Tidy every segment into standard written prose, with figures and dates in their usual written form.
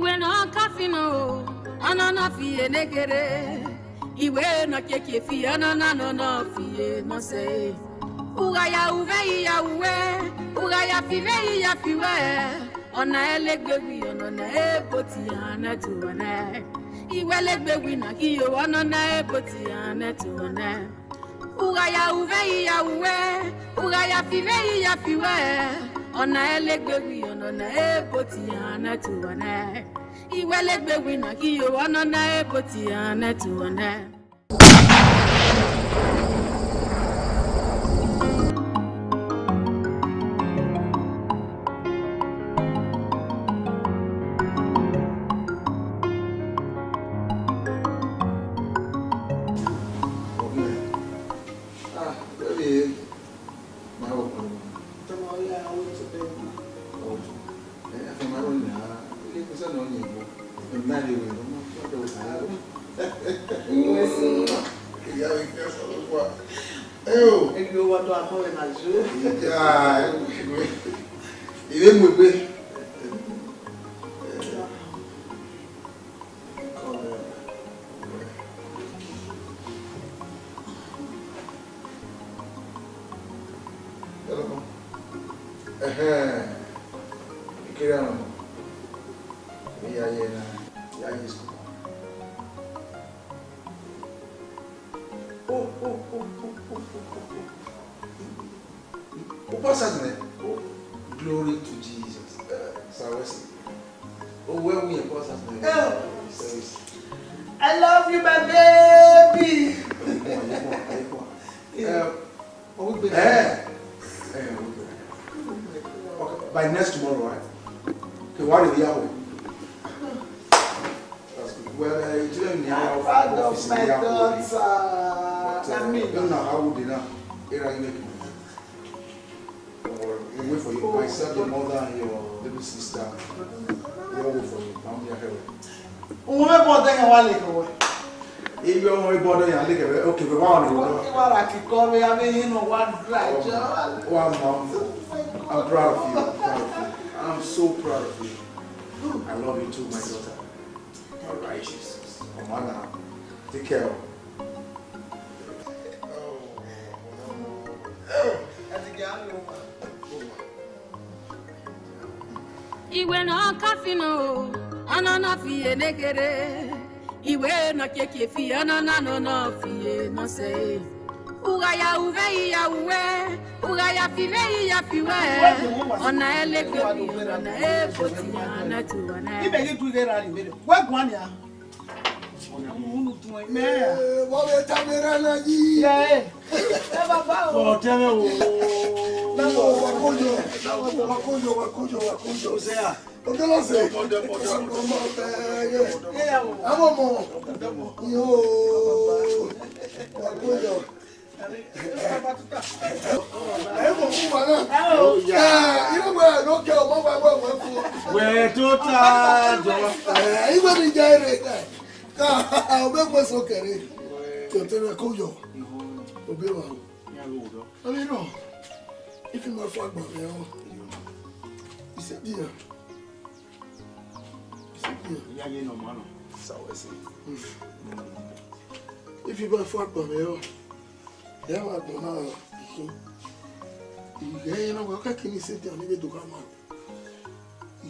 Iwe no kafino, anana fiye negere. Iwe no keke fiye, anana no fiye no se. Ugaya uve ya uwe, ugaya five ya fiwe. Ona elegbewi, ona eboti ane tuwane. Iwe legbewi na kiyo, ona eboti ane tuwane. Ugaya uve ya uwe, ugaya five ya fiwe. Ona elegbewi, ona eboti ane tuwane. Iwe legbewi na kiyo, ona eboti ane tuwane. Glory to Jesus. Oh, where we are, I love you, my baby. By next tomorrow, right? Okay, what are we out? That's good. Well, you didn't know office in the afternoon. How would you know? Here I make it. We'll wait for you. Myself, your mother, and your little sister. We'll wait for you. I'm here. If you don't worry about it, okay, we're on I'm proud of you. I'm so proud of you. I love you too, my daughter. All right, Jesus. Come on now. Take care. Iwe no kafino, anana fiye negere. Iwe no keke fiye, anana no fiye no se. Ugaya uve ya uwe, ugaya five ya fiwe. Ona elegbewi, ona eboti ane tuwane. Ibegi tu ge rari mere. Wa gwan ya. Ona munu tu me. Wo be tamera na ji. Eh. Baba o. O teme o. Wakojo. Sea. Okelo se. Amomo. Yo. Wakojo. We're total. Even in Jared, I'll make what's okay. To Kojo. Obiwa. I mean, no. If you not fuck about me, he said, dear. If you buy fuck about me, yeah, I don't know. You know, what can you say? I need to come out.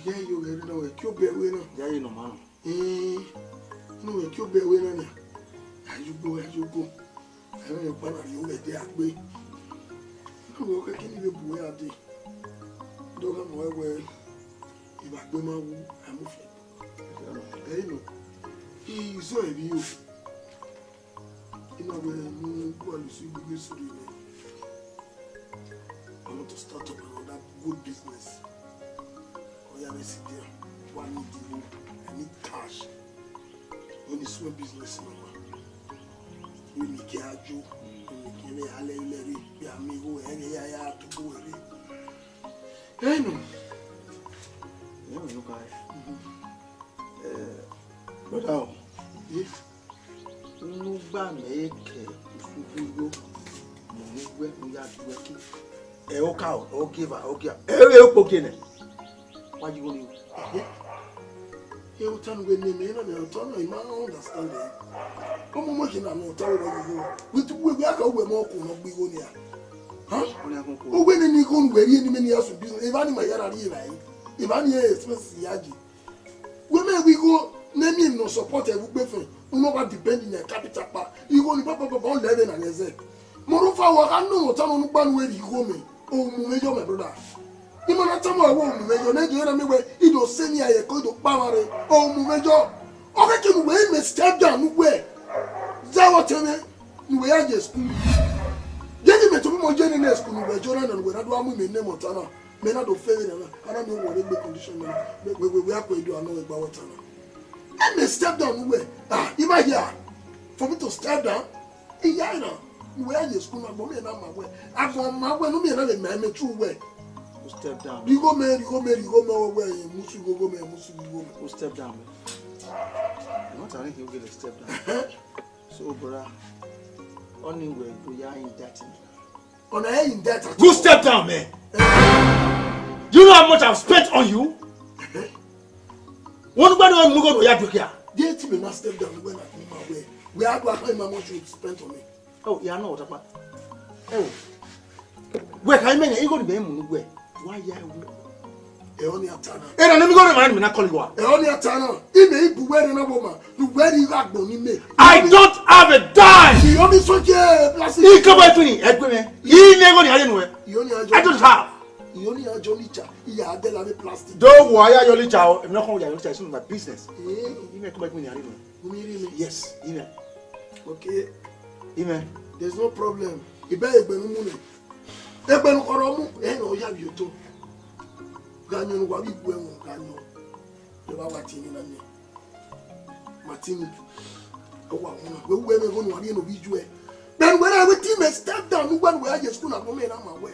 Yeah, you know, a cube winner. Yeah, you know, man. No, a cube winner. As you go. I don't know what you get there. No, what can you do? Where are they? Don't know where if I go, I'm afraid. You know, he saw a view. You know, when you see the history, I want to start up another good business. Oh, yeah, I sit there. One need you. I need cash. When you swim business, you need cash. You need to be amigo. To go away. Hey, no. Yeah, look at how? If no ban make you okay. Why you want You turn with me, you turn, I understand it. Come on, working on no tower. We are going more of big on here. Huh? Oh, when you go where you many years of business, if I my yard, if I hear expenses, Yaji. When we go, name no support a book, we know depending on capital. You go to Papa on 11 and a sec. Moreover, I know what on one way you go me. Oh, Major, my brother. You know not someone who may your name, you know, it will send you a code of power. Oh, Major. Okay, can we may step down where? Zawatene, we are just. Getting me to more generous school where Jordan and where I do a name of Tana. May not fail, and I don't know what the condition we are going to do. I know about Tana. I may step down where? Ah, you might hear. For me to step down, Yana. We are just school, but me and my way. I'm on my way, no me another man, true way. Step down. You go, man, you go away. Musu go, man, Musu go. Step down, man. I'm not telling you, get a step down. So, brother, only way we are in that. On I in that. Go step down, man. Do you know how much I've spent on you? What about the one who got here? Dear Timmy, not step down when I come my way. We are going to find my much you spent on me. Oh, yeah, I know what about. Oh, where can I mean? You go to be where? Why are you? Only a Tana. And let me go to my man, I call you what? Only a Tana. He may be wearing a woman. You wear you got money. I don't have a dime. You only so plastic. He come by me. He never had anywhere. I don't have. You only have Johnny Cha. He had the plastic. Don't worry, your little child. I'm not going to your little my business. You may come back when you're yes, Ime. Okay. Ime. There's no problem. You better be no money. Ebe no koromu, no ya bi oto. Ganyo no wabi gwe mo ganyo. Le ba watini na ni. Martini. O wa wona. We me go no wabi no bi juwe. Then when I with team step down, when we are just school na go me na ma we.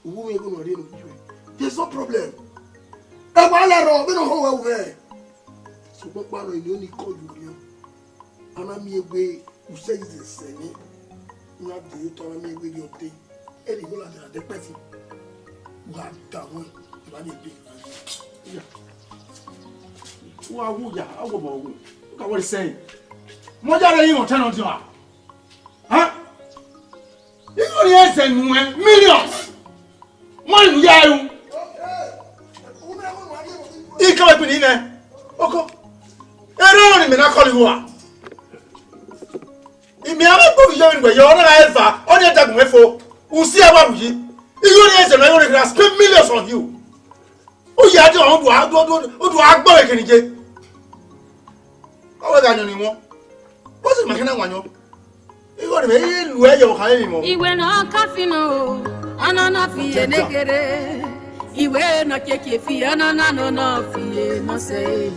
Wo me go no wabi no bi juwe. There's no problem. E wa la ro, me no ho we. So go pa no ni call you. Ana mi egbe, you say is the same. You have to tell me with your day. Any go like the person who have that one, you are the big. Yeah. Who are you? I will look at what he's saying. What are you turn on to her? Huh? You only send millions. Money, yeah. He come up in there. Okay. I don't call you. If me have a book, you're not on your tag for. Who see about you? You only and I spend millions on you. Oh, yeah, I don't do I go again. How was I anymore? What's it, Macana? You got to be where you're hiding. He went on Caffino, Ananafi, and Negere. He went not Kiki, Ananafi, no say.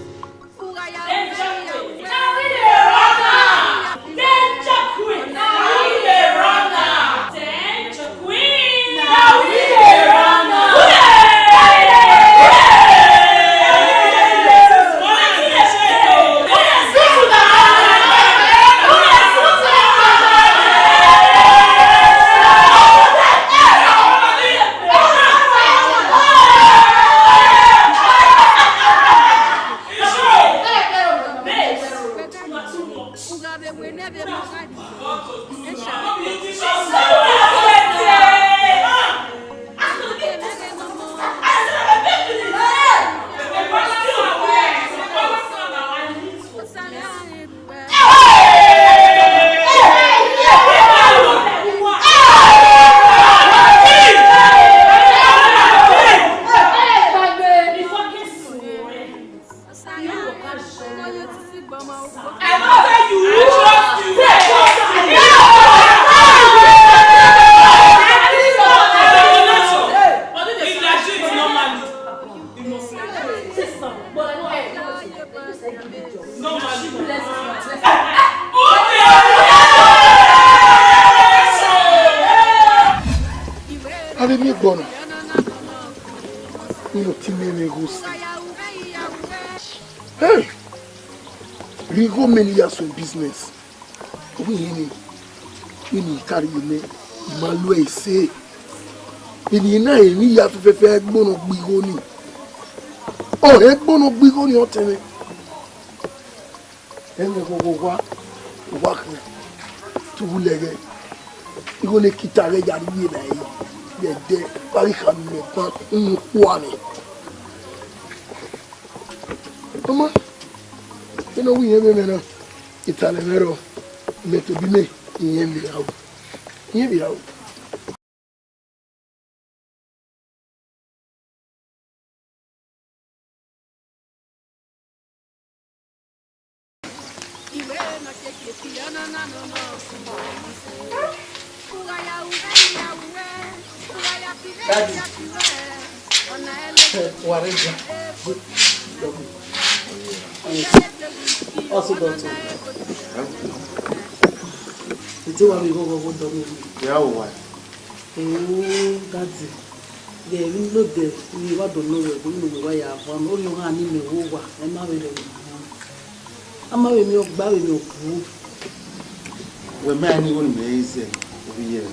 Hey, we go many years in business. We carry me. Malwe say, we na ni ya fefe egbono gbigoni. Oh, egbono gbigoni o teme. ene ko wa tu lege iko le kitare ya ni na yi de pari kan me kan kwa ni mama ino wi ye me na itale mero me to bi me yen bi yawo Also got to. It's what we go to. Yeah, why? Oh, that's it. Yeah, we look there. We don't know where we are from. Only one in the over. I'm married me up, married me up. We're man, you wouldn't be easy over here.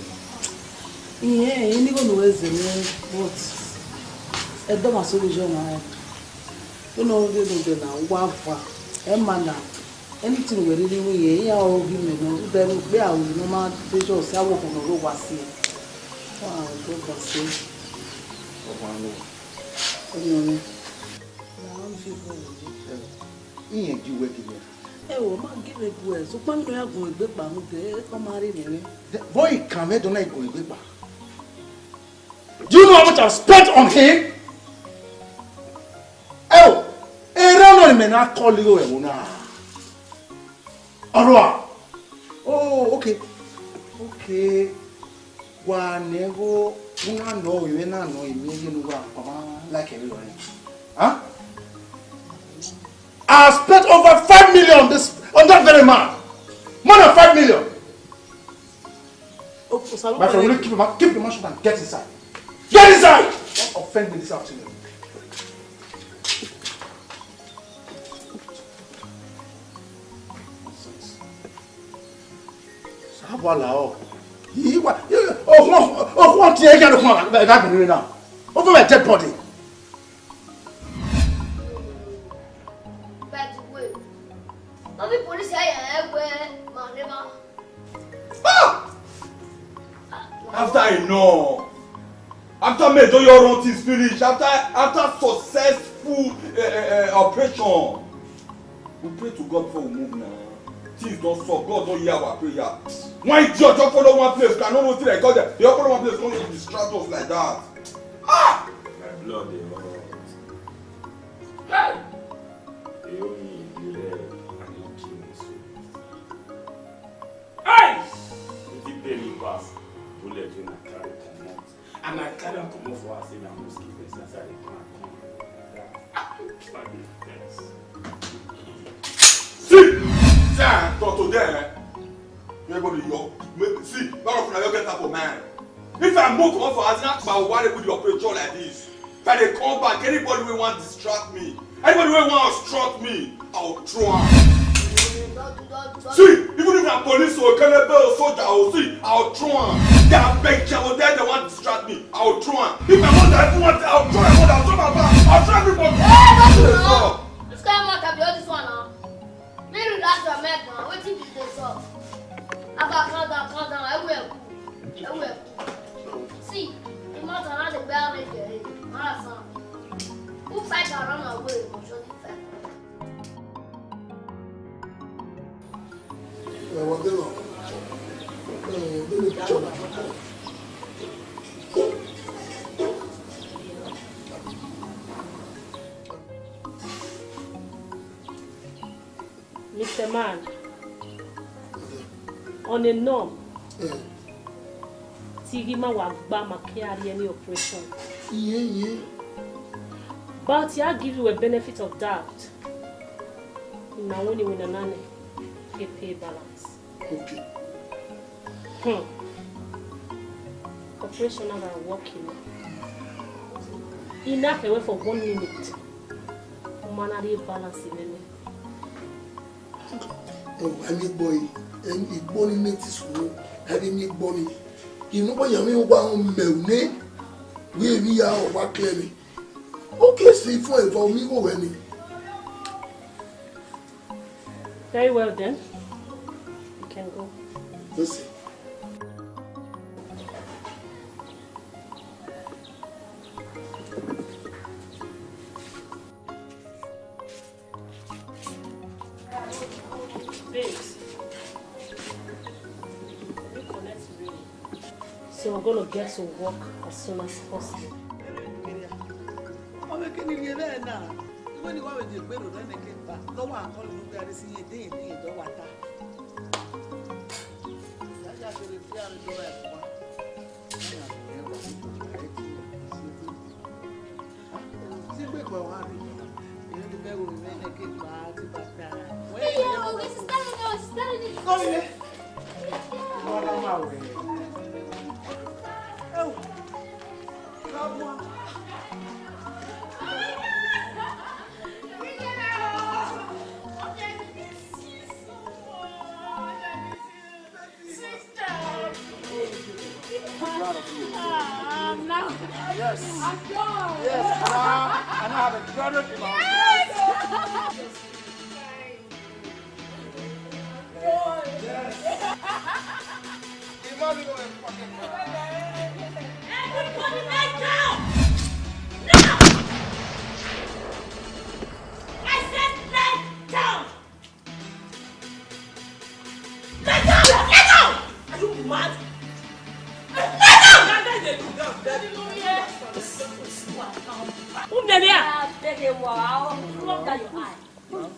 Yeah, anyone who is in what? A dog solution. You know, they don't know what a man. Anything we really we hear or women, then we are no man, they just say, I walk on the road. Wow, don't say. You working here? Oh, man, give it well. So, when we are going to the come marry me. Boy, come here, don't I go back? Do you know how much I've spent on him? Oh, I don't call you now. Oh, okay. Okay. Whenever you know, you know, you like everyone. Huh? I spent over 5 million on that very man. More than 5 million. My friend, will you keep the mansion and get inside. Get inside! Don't offend me this afternoon. Voilà. What do you get from that now? Over my dead body. After I know, after me do your own things finish, after successful operation, we pray to God before we move now. Things don't solve. God don't hear our prayer. Why idiot just follow one place? Can no nothing like God there. You follow one place, don't distract us like that. Ah! My blood is hot. Hey! They only you there and you kill me so. Hey! You did pay me pass. Bullet when I carry come out. And I carry them come out for us and I'm mosquito since I didn't come. See! Sir, talk to them. Everybody, see, none of you get up for man. If I move on for us, not about why they put your operation like this. If they come back, anybody will want to distract me. Anybody will want to obstruct me, I'll try. See, even if I'm police or cannibal or soldier, I'll see, I'll try. They are big channel there, they want to distract me, I'll try. If I want everyone, I'll try. I'll try my back. I'll try everybody. Hey, don't this guy want to be all this one now. Maybe that's your man now. What did you do so? I got calm down. I will. See, you must have the bell in your head. My son. Who fight around away? What do Mr. Man, on a norm, Tigima was back my carry any operation. Yeah. But I give you a benefit of doubt. Now only when a nanny get pay balance. Okay. Operation are working. Enough away for 1 minute. Manary balance in any. I need boy, and it bonny makes you having me bonny. You know what you mean about me? We are what clearly. Okay, see for me go any. Very well then. You can go. Listen. Babes. So we're going to get to work as soon as possible.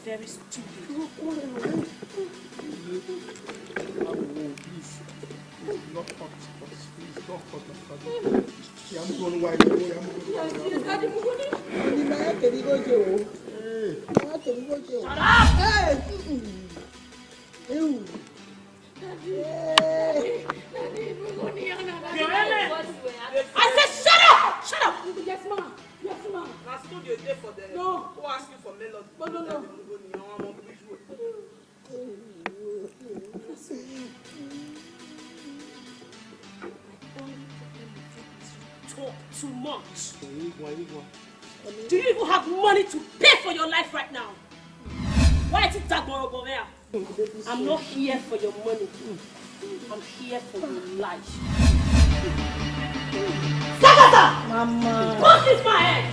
Very stupid. Not hot, please, not hot. I'm going wide. I said shut up! Shut up! Yes, ma'am. Yes, ma'am. I stood your day for the No. Who asked you for melon? No. Talk too much. Do you even have money to pay for your life right now? Why is it that horrible there? I'm not here for your money. I'm here for your life. Sagata! Mama. What is my head?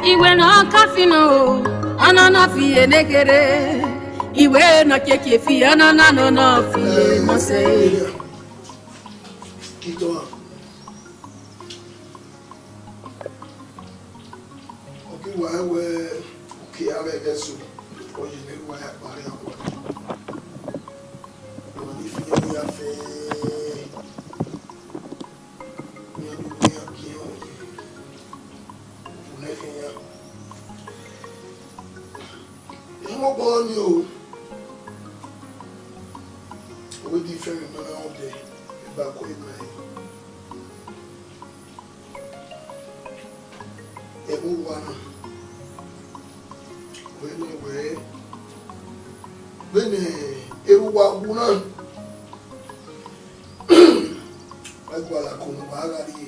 Iwe na kafino anana fiye negere iwe na keke fiye anana no fiye no say Kito oki wa we oki are gesu oyi ne wa ya pare apo oni fiye ya fe ni adu ni akio Neghian. I'm not born you. We different man all day. Back with me. Everyone. When everyone buna. Agwala kono bagari.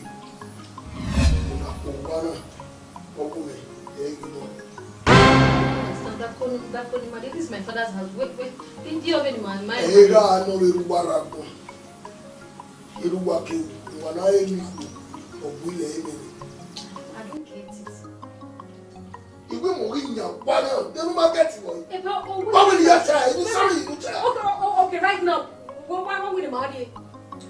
Una kubana. This is my father's house. Wait. Didn't you have any man? I don't get it. Okay, right now. Why with the money?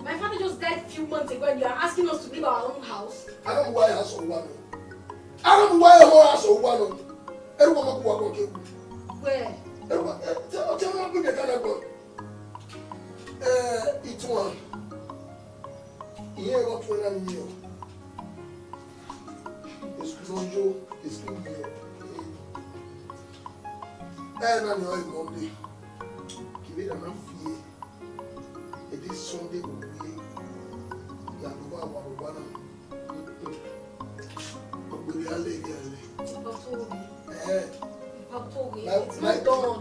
My father just died a few months ago and you are asking us to leave our own house. I don't know why I saw one. I don't know why I saw one. Everyone go Where? Tell me what we get out of it's one. Here, what we are here. Excuse-moi, excuse-moi. Non, non, il m'a dit. Qui veut la fier. Et des sondés oubliés. Il y a le droit à voir le ballon. On peut y aller, y aller.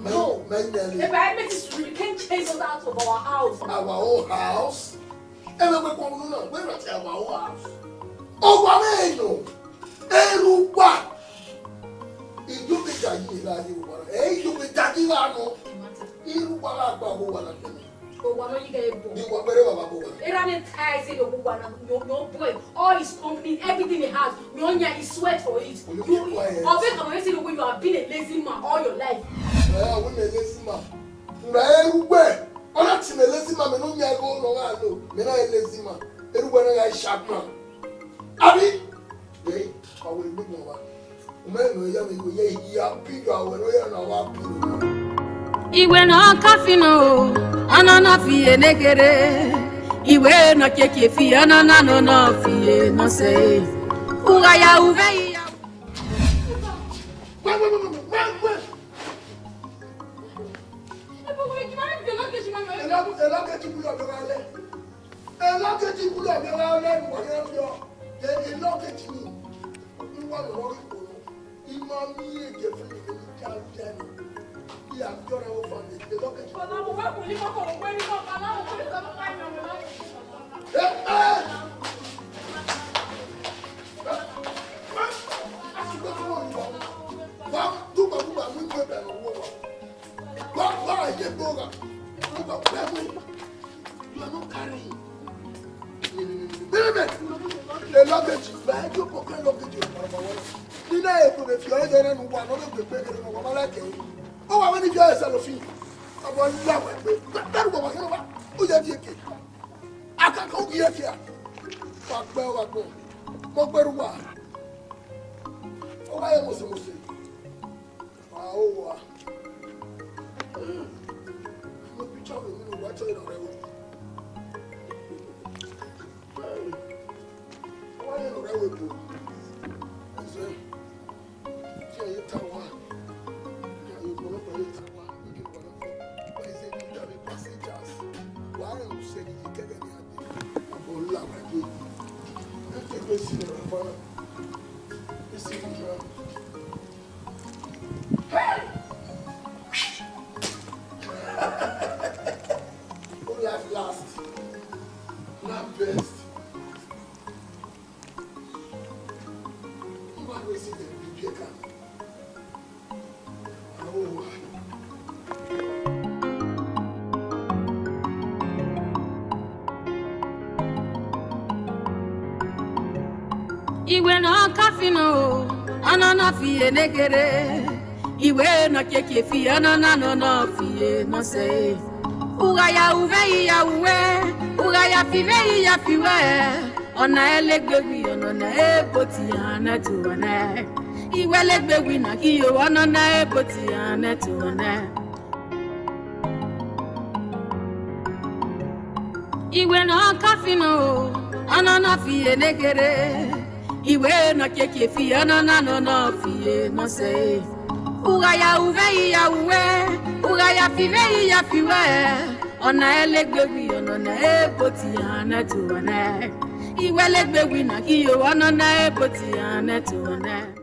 No. If I admit this, you can't chase us out of our house. Our own house? Where not our own house? Oh, Wameno! Eruwa! You be taking you be taking you all his company, everything he has, he sweat for it. You have been a lazy man all your life. I'm a lazy man. I'm not a lazy man. I'm not a lazy man. Everywhere I sharp man. Abi, hey, I will be more. Iwe no kafino anana fie negere iwe no keke fie anana no fie no say ugaya uve ya Iwe no kafino anana fie negere iwe no keke fie anana no fie no say ugaya uve ya five ya fiwe ona elegbewi ona eboti ana tuwana iwe legbewi na kiyo ona eboti ana tuwana iwe no kafino anana fie negere iwe no keke fie anana no fie no say ugaya uve ya five ya fiwe ona elegbewi ona eboti ana tuwana iwe legbewi na kiyo ona eboti ana tuwana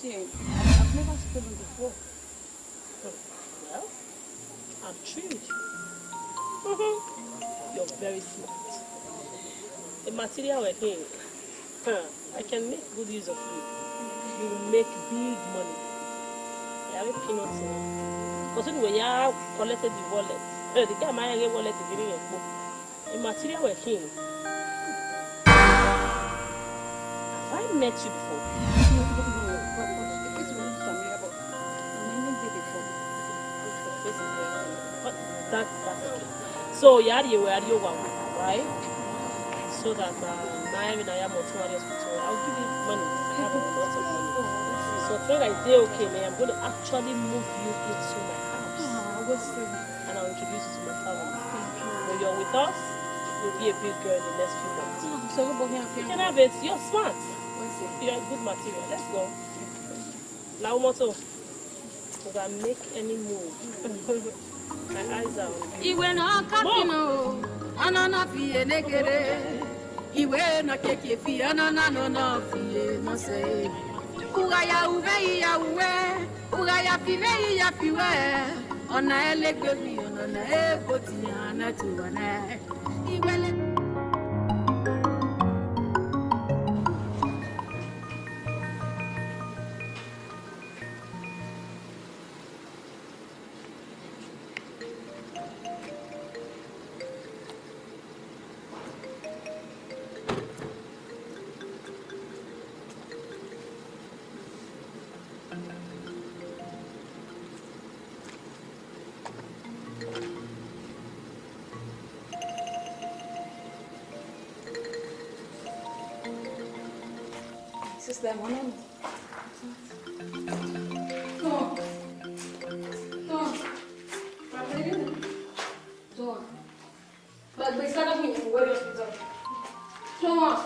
I've never spoken before. Well, I'm thrilled. You're very smart. The material we're here, I can make good use of you. You will make big money. You have peanuts in it. Because when you have collected the wallet, the guy might get wallet is giving a book. The material we're here. Have I met you before? That's okay. So you had your right? So that Miami and I am hospital. I'll give you money. I have a lot of money. So when I say okay, man, I'm going to actually move you into my house. And I'll introduce you to my family. When you're with us, you'll be a big girl in the next few months. You can have it. You're smart. You're a good material. Let's go. Now, Moto. Because I make any move. My eyes are on you. Iwe na kapino, anana fiye negere. Iwe na keke fiye anana fiye no se. Ugaya uve ya uwe, ugaya five ya fiwe. Ona elegbe bi ona eboti ana tuwana. Iwe Sister, my name. But we start up in the hospital. Come on.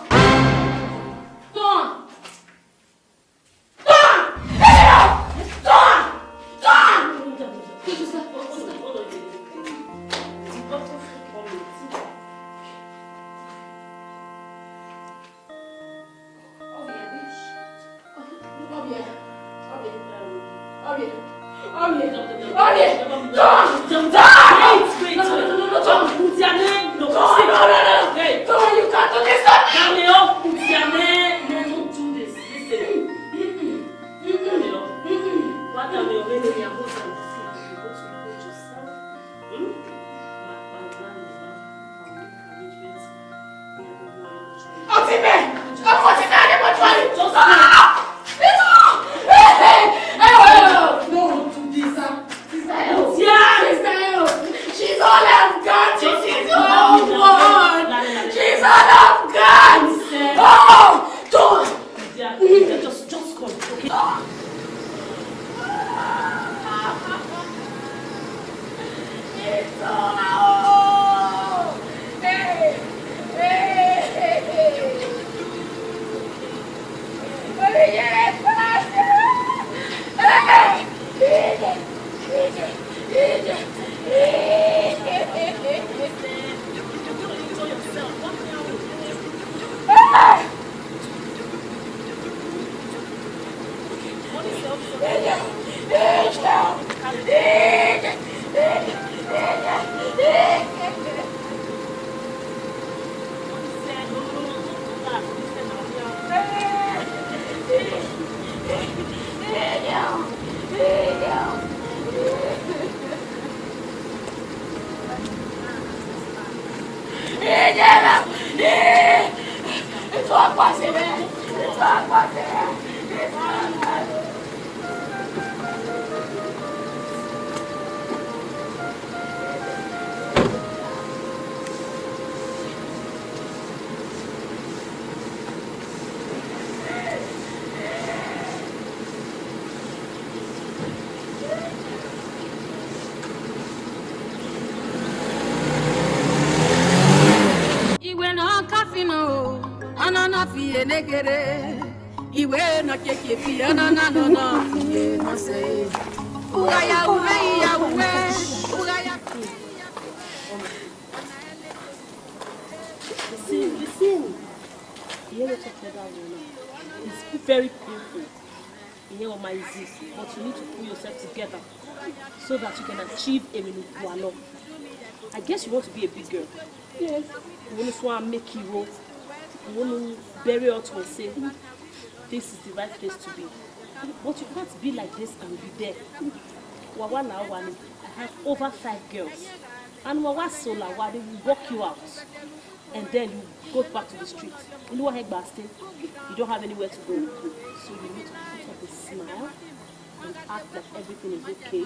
Iwe na keke fi anana no no ye no say Ugaya uwe ya uwe Ugaya Listen. You hear what I said that one? It's very painful. You hear what my is, but you need to pull yourself together so that you can achieve a minutualo. I guess you want to be a big girl. Yes. You want to make hero. You want to bury out and say, this is the right place to be. But you can't be like this and be there. Wawa now, I have over 5 girls. And Wawa Sola, they will walk you out. And then you go back to the street. You know what heck basting? You don't have anywhere to go. So you need to put up a smile and act like everything is okay.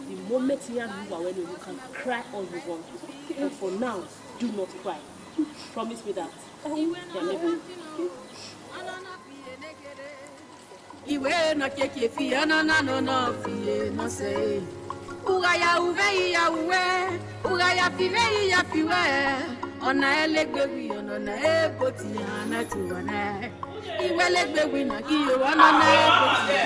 The moment you move away, you can cry all you want. And for now, do not cry. Promise me that. You're living. Iwe na keke fi anana no no fi no say Ugaya uwe ya uwe Ugaya fi ve ya fi we Ona elegbewi ona eboti ana tu ona Iwe elegbewi na ki yo ona na eboti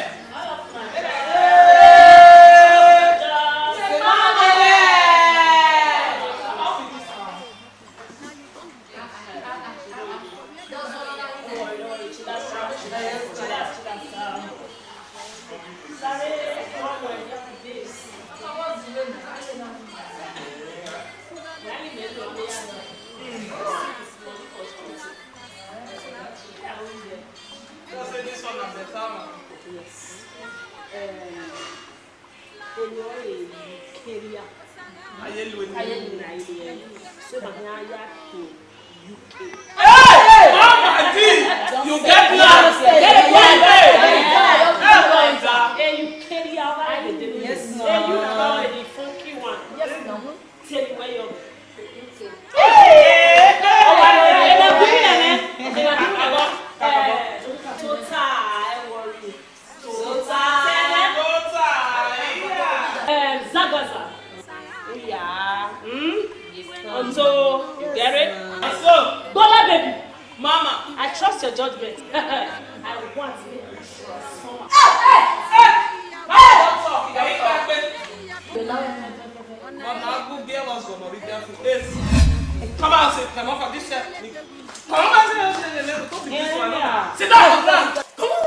You get lost. Yes, no. You are the funky one. Yes, no. Tell you where you're. Total. Zagaza. Yeah. And so, you get it? And so, Bola baby. Mama, I trust your judgment. I want to make you trust someone. Mama, go get what's going to be there for this. Come on, sit. Come on for this shirt. Come on, sit. Sit down. Come on.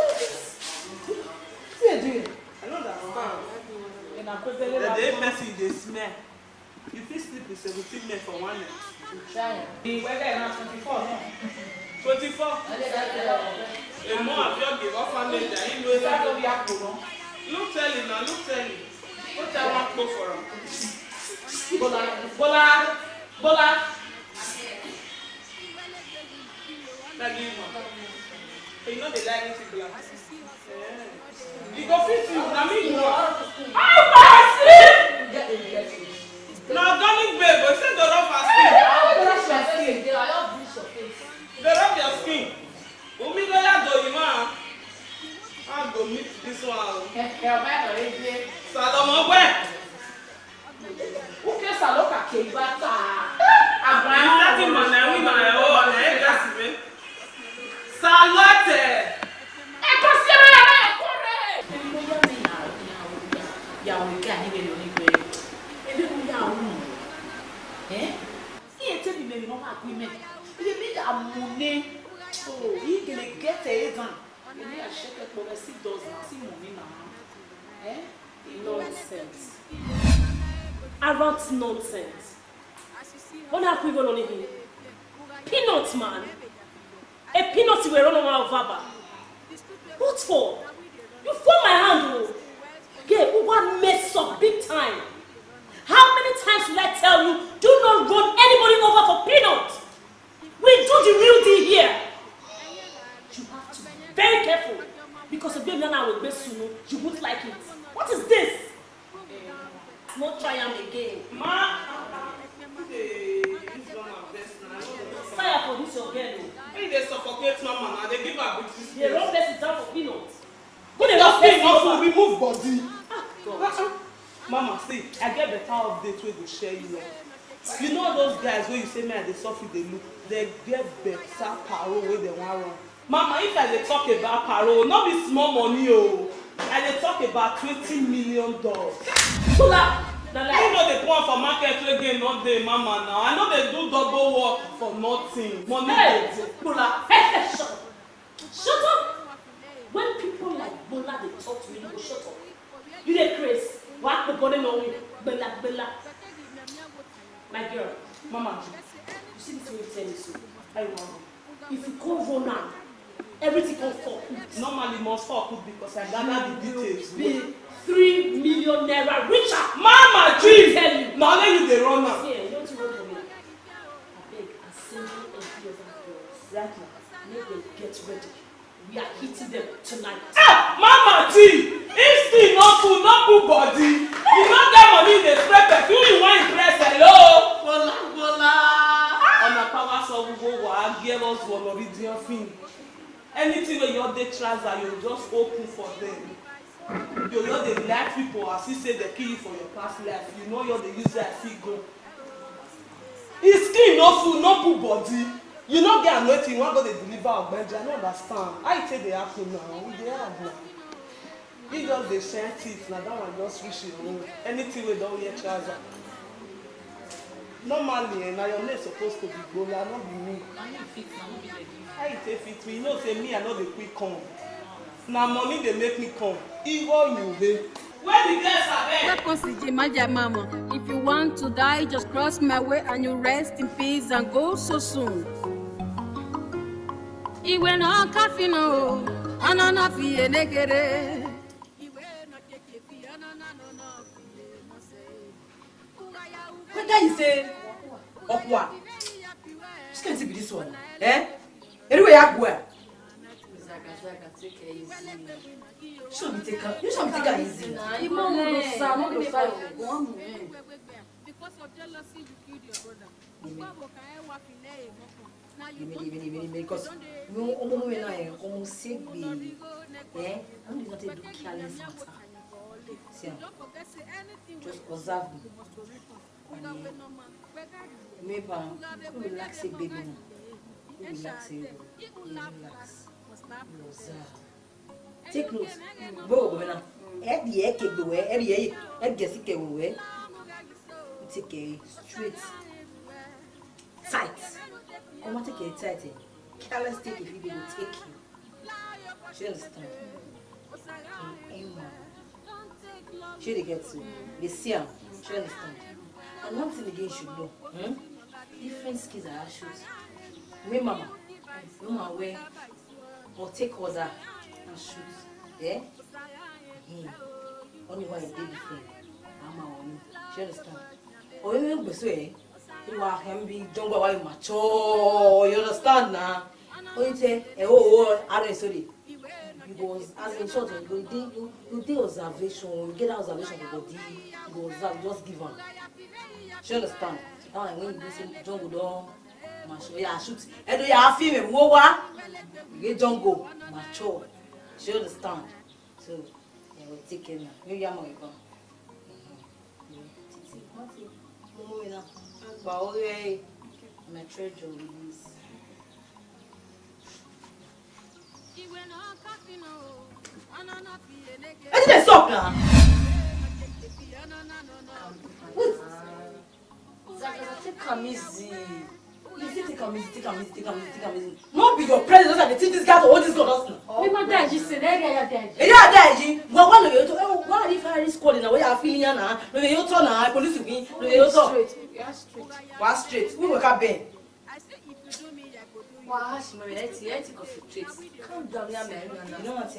See you. I know that. The day messy, they smell. You feel sleep with 17 men for 1 night. The weather is 24. 24? A more of your give off and later. You know that. Look, tell him now. Look, tell him. What I want to go for him? Bola. Neghian. So you know they like it black. You go fit you. I mean, you now, darling babe, but say they rub her skin. They rub your skin. Umi go ya do you man. I go meet this one. Salomon where? Who cares about a cake? But I'm man na we na o na e gas me. Salute. E ko se ra na kore. Ya we ka ni be ni gbe. E be mu ya wu. See e tell me no agreement. E be that money. Oh, he gonna get it done. You need a shake it for the $6 see money now. Nonsense. Arrant nonsense. What have we going on here? Peanuts, man. A peanut you were running out of Vaba. What for? You form my hand, oh. Yeah, we want mess up big time. How many times will I tell you, do not run anybody over for peanuts? We do the real deal here. You have to be very careful. Because if you will be soon, you won't like it. What is this? Not try them again. Ma, this one of this now. Fire for this your girl. Hey, they suffocate mama now. They give her British. They run this down for peanuts. But they don't pay enough to remove body. God. Mama, see, I get better updates where they share you. You know those guys where you say, man, they suffer, they look, they get better parole where they want run. Mama, if I dey talk about parole, not be small money, oh. I dey talk about $20 million. Pula! I know they go for market again, not day, mama. Now I know they do double work for nothing. Money. Hey, Pula! Hey, shut up! Shut up! When people like Bola they talk to me, you go shut up. You dey crazy? What the body know me? Bella. My girl, mama, you see this way you tell me so. I want you. If you come run now, everything comes for put. Normally must for put because I gather the details. Be 3 million naira richer. Mama, I tell you. Now let you dey run now. Yeah, you don't run for me. I beg, I send you every other girls right now. Make them get ready. We are hitting them tonight. Mama G, if still not food, not good body, you not get money in the spray perfume, you want impress, hello? Bola. On a power so we go and give us one original thing. Anything where your day trouser, you just open for them. You know they like people as you say they kill you for your past life. You know you're the user as you go. His skin, no food, no good body. You no get anointing, you want to go to deliver of Benji. I don't understand. How you say they happen now? They have now. You just dey share teeth, now that one just reach your own. Anything we don't wear trouser. Normally, now your name supposed to be Bola, not be me. How you say fit me? You know say me, I know the quick come. Now money they make me come. Even you dey. Where the girls are there? If you want to die, just cross my way and you rest in peace and go so soon. Iwe no kafi no, anana fiye negere. What can you say? Okwa. Just can't be this one. Anyway, I go. Take it easy. Show me take her. You should take her easy. You don't say. Because of jealousy, you killed your brother. Because no, almost sick, I'm not do careless matter. See, just observe me. Maybe you relax it, baby. You relax it. Relax. Take notes. Go, now. Every egg the way, every egg gets it away. Take a straight, tight. I want to take it tight. Careless take if you will take you. She understand. She they get to. They see her. She understand. And one thing again should know. Different skills are shoes. Me mama, no wear or take order and shoes. Yeah? Only one is different. Mama on. She understand. Oh, you know, you are happy. Don't go away mature. You understand now? Oh, you say, I'm sorry. Because as in short, you do observation, you get that observation of body, you go observe, just give on. She understand? Now when you go say jungle mature, yeah, shoot. And you have female, you get jungle mature. She understand? So, yeah, we take care now. Maybe I'm going to go. But okay, my treasure release. I didn't stop now. Wait. Take easy. You see, take easy. Not be your president and the thing this guy to hold this God now. Me my dad just said that guy. Yeah, daddy. Well, one of you, why are you firing squad in the way you are feeling now? No, you turn now. Police will be. No, you turn. What's straight? We work at Ben. Wow, she may let concentrate. Calm down, yeah, man. You know what?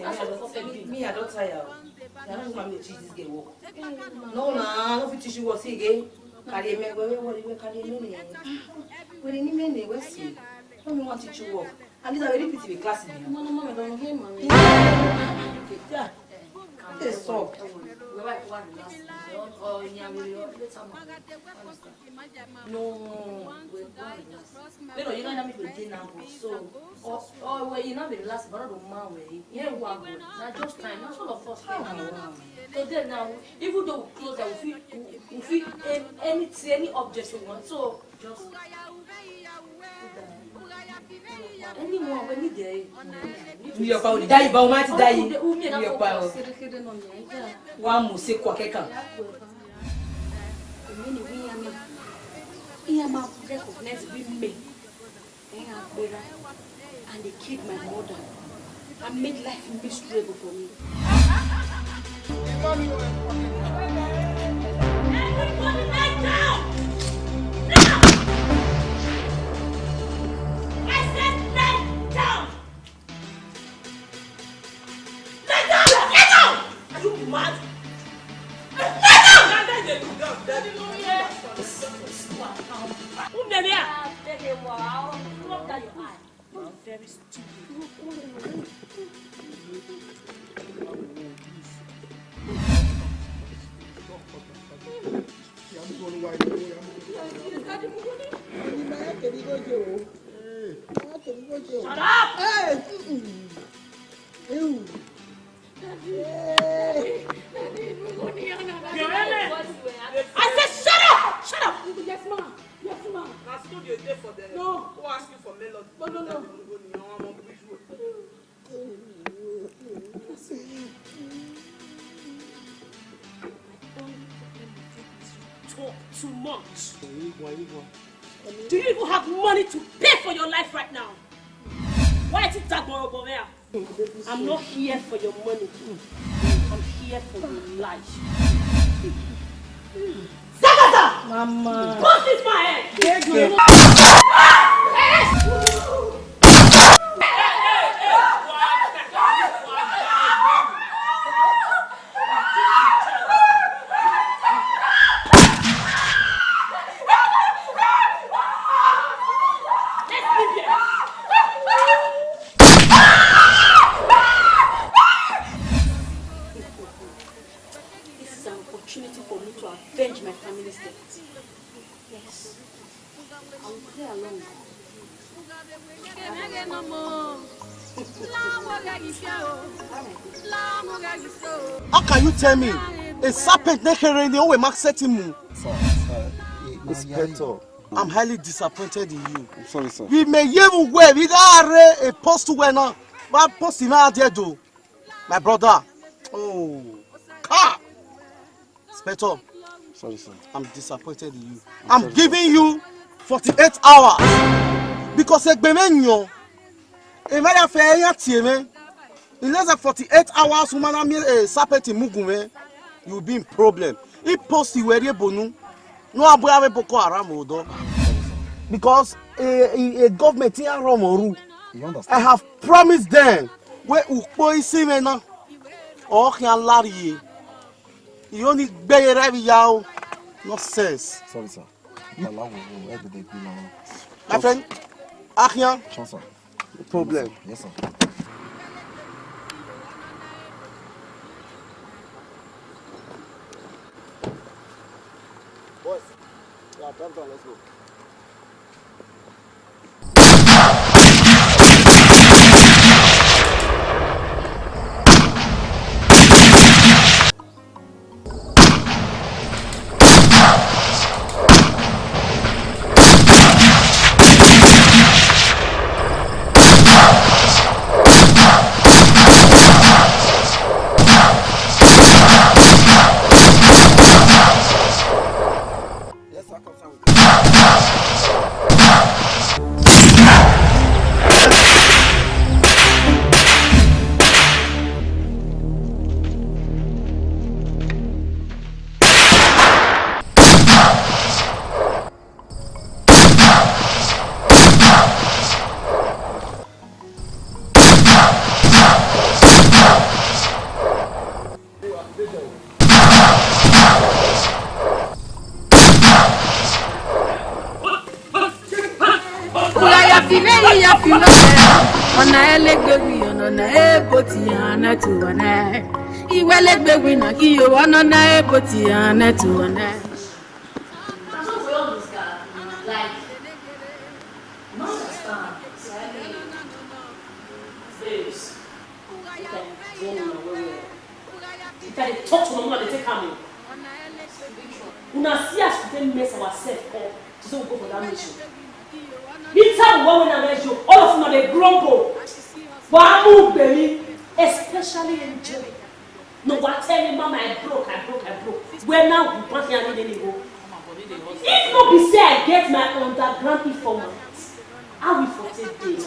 Me, I don't tire. I don't want me to teach this girl work. No, I don't teach you what see again. Carry me, what carry me? Where any men we see. I don't want to teach you work. And these are very pretty class in here. No, I don't hear, mommy. Yeah. This so. No, you know, you're not me to dinner, so. Oh, well, you're not the last, but I don't mind. Yeah, one good. Now, just time. That's all of us. So then now, even though we close, we feel any object we want. So just anyone when you there. We are about to die, but we might die. We are about. One must say kwakeka. And they killed my mother and made life miserable for me. Everybody lie down! Now! I said lie down! Lie down! Lie down! Are you mad? Lie down! You're very stupid. Shut up! I said shut up! Shut up! Yes, ma'am. Yes, ma'am. I told you a day for them. No. Who asked you for melody? No. Talk too much. Do you even have money to pay for your life right now? Why is it that horrible there? I'm not here for your money. I'm here for your life. Zagata! Mama! Bust this my head! How can you tell me a serpent Neghian the only mark setting? Inspector, I'm highly disappointed in you. I'm sorry, sir. We may even wear we got a post winner, but post in our dear do. My brother. Oh, car. Inspector. Sorry, sir. I'm disappointed in you. I'm giving you 48 hours because in less than 48 hours, you'll be in problem. If post where you bonu, no abuya Boko Haram odo. Because a government here I have promised them where ukpo isimena or can lari. You only bear every yao. Nonsense. Sorry, sir. My friend, Achian. Sir. No problem. Yes, sir. Boys, yeah, calm down, let's go. Especially in jail. No, what tell me, Mama, I broke. Where now we want here anymore? If not be say I get my underground informant, I will for take days.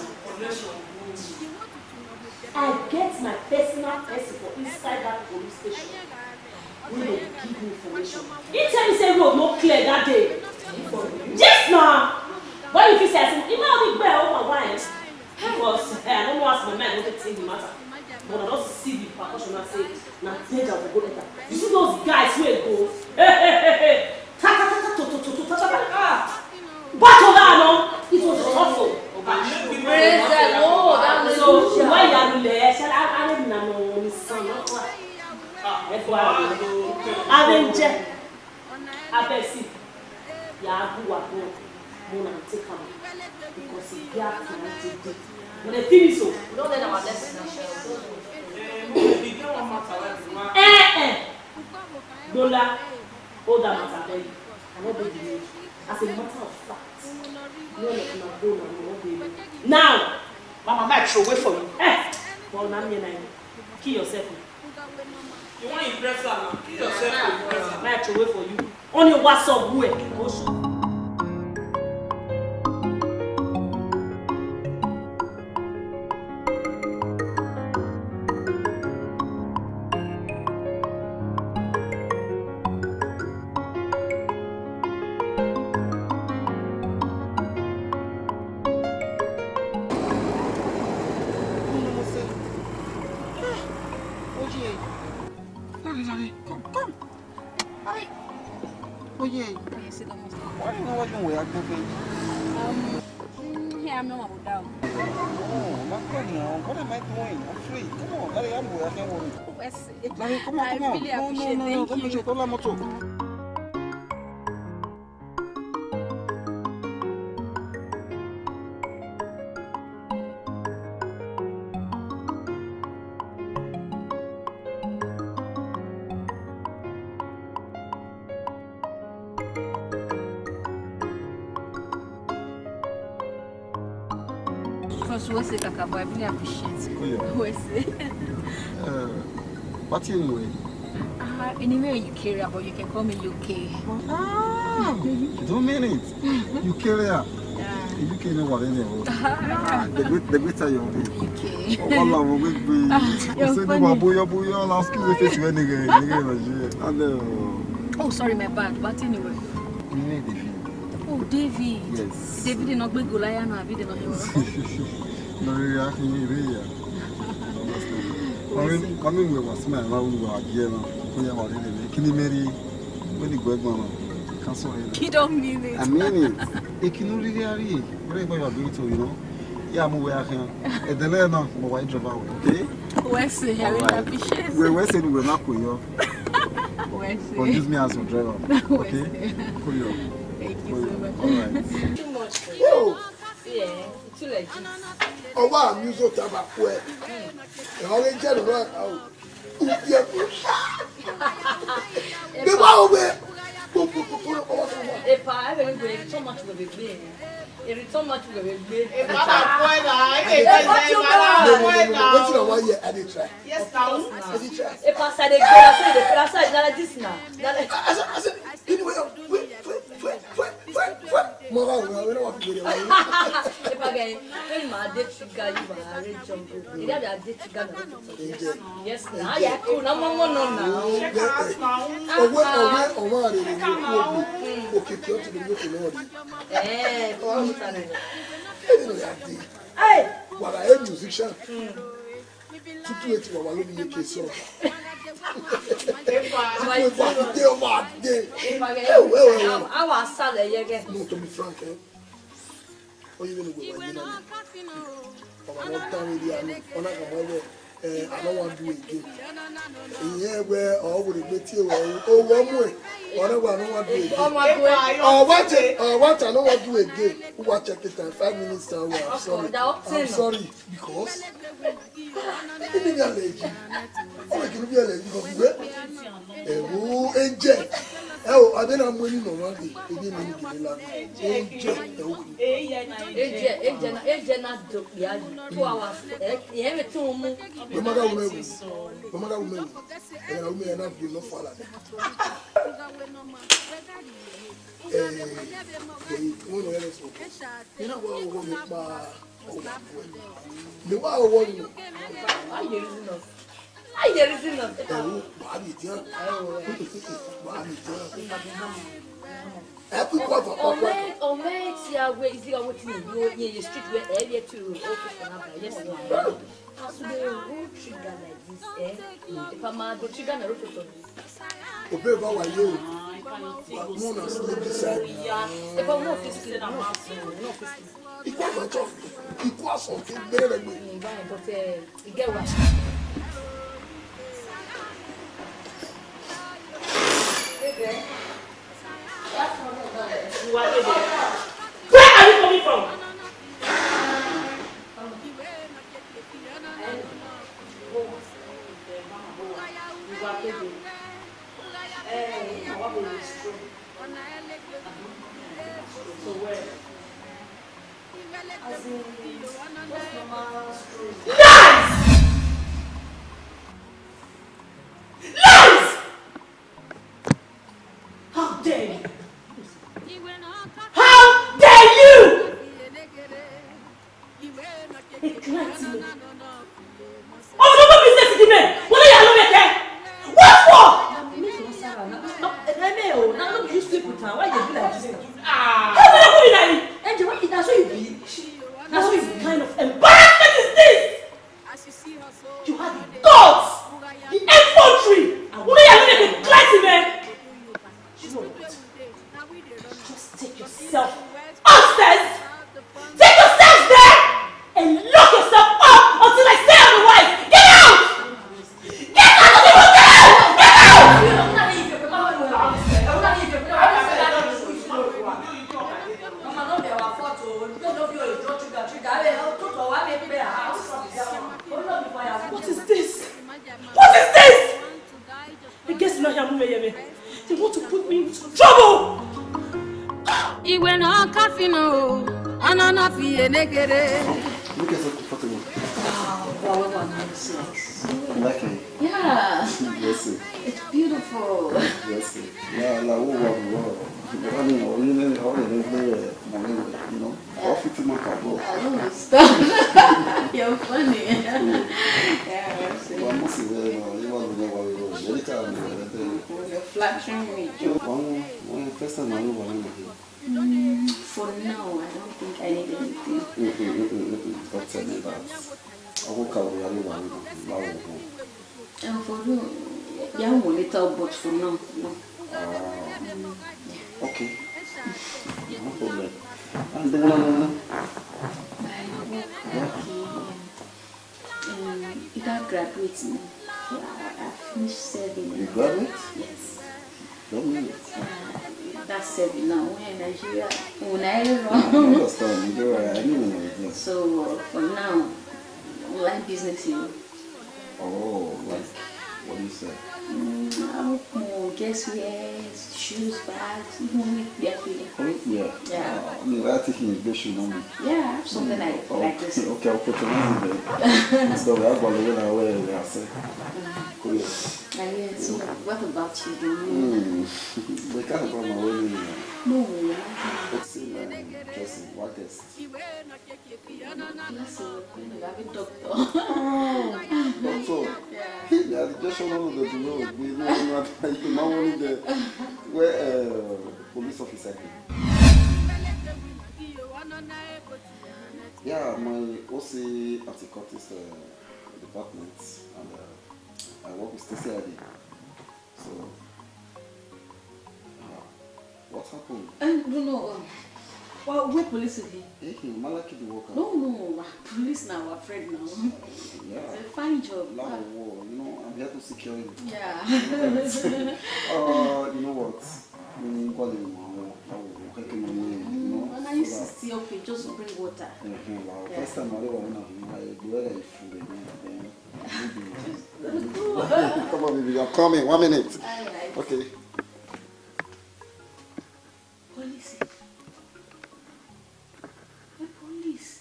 I get my personal person for inside that police station. We will give me information. He tell me say road no clear that day. Yes, now. Why you say I said, you know the bell over wine? Because I don't know ask my man what they think the matter. But I don't see the percussion and say, now danger will go better. You see those guys who go, battle that no, it was awful. Praise the Lord. So why you are there? Shall I don't know my son? I check. I bet see. Yeah, who are going to take him because he got to take it. When they finish so, Don't let our lesson Dola, hold that matter there. I don't believe. As a matter of fact, no let my Dola no. Now, Mama might throw away for you. Well, now me kill yourself. You want to impress her now? Kill yourself to impress her. Might throw away for you. On your WhatsApp way. Come. Hi. Oh yeah. Why do you know what you're wearing? Here I'm not down. Oh, my God, now. What am I doing? I'm free. Come on, Larry, I'm going. I can't worry. Larry, come on. I really appreciate it. No. Don't push it. Don't let me talk. Because what's it, Kakabo? I really appreciate it. What's it? What's your name? Anyway, you carry about, you can call me UK. You don't mean it. You carry up. You can't know what anymore. The greater you are. Oh, sorry, my bad. But anyway. Oh, David. Yes. David is not going to lie. No, David is not him. No, really. Coming with a smile, I will again. Can you marry when you go on? You don't mean it. I mean it. It can only be whatever you are doing to, you know. Yeah, I'm aware here. At the learner, my white driver, okay? Wesley, I really appreciate it. Wesley will not put you. Wesley. But use me as your driver. Okay? Pull you. Thank you so much. Alright. Too much for you. Yo! Yeah, too late. Oh, wow, I'm using tobacco. And all they get around out. The wow, man! If I haven't been so much with it, it is so much with it. Yes, now. If I said it, I said this now. I said, anyway, If I get my date to guy, you are a jump. You have a date to guy. Yes, now I could not want now. Hey, what I am musician. To do it while I live in the case. I was sad again. No, to be frank, or even go I don't want to do it again. Yeah, where all would admit you, oh, one way, whatever I don't want to do it. Oh, watch it, I don't want to do it again. Watch it this time, 5 minutes time. I'm sorry, because I can be a lady. Oh, I can be a lady because oh, angel. Oh, I don't know when you know one day. Angel, 2 hours. You have 2 more. No matter who and I may not be no father. You know what I want the wow one. I there is enough. Oh, man, see how where is he going to you in the street where earlier to yes, trigger like this, if I'm a trigger, no rope. Obey about you. Mona sleep beside me. If I'm not fiscal, it was something better than me. But you get what? Where are you coming from? So where? As in, what's the man's story? Lies! Lies! How dare you? How dare you? Oh, no business in me. What are you doing here? What for? Now you sleep with her. Why you do like this? How are you doing that? Angel, what is that? So you be? That's what kind of embarrassment is this? You had the guts, the infantry. What are you doing here? Just take yourself upstairs. Take yourself there and lock yourself up until I say otherwise. Get out! Get out of the room! Get out! Get out! What is this? What is this? I guess not here, Mumeyeme. They want to put me into trouble. Iwe no kafino, anana fiye negere. Look at so comfortable. Wow, nice. You like it? Yeah. Yes, sir. It's beautiful. Yes, sir. Yeah, like, wow. I mean, originally, all the you know, all 50 months ago. Oh, stop. You're funny. Yeah, Well, I must say, you you're flattering me. One first time I know what I'm here. For now, I don't think I need anything. Don't tell me that. I won't carry you around. And for you, yeah, I'm a little, but for now, no. Okay. No problem. And then, you got graduating. I finished serving. You graduate? Yes. Don't mean it. That's serving now. We're in Nigeria. When I understand. I didn't know. So for now, online business here. Oh, like what do you say? Guess wears, shoes, bags, even with their feet. Yeah. I mean, I'm taking English, you know. Yeah, I have something like this. Okay, I'll put it on there. So we have one way I say. So what about you? We can't go my way. No. It's just what is? Let's see, we're having doctor. Doctor. Yeah, just show them the road. We know only the where police officer. Yeah, my OC anti-cortis department, and I work with TCID. So, what happened? No. Well, where police is he? Hey, Malaki the worker. No. Police now, we're afraid now. Yeah. It's a fine job. You know, I'm here to secure you. Yeah. You know what? And I used to see, okay, just bring water. First time I ever went out, come on, baby, I'm coming. 1 minute. Alright. Okay. Police. The police.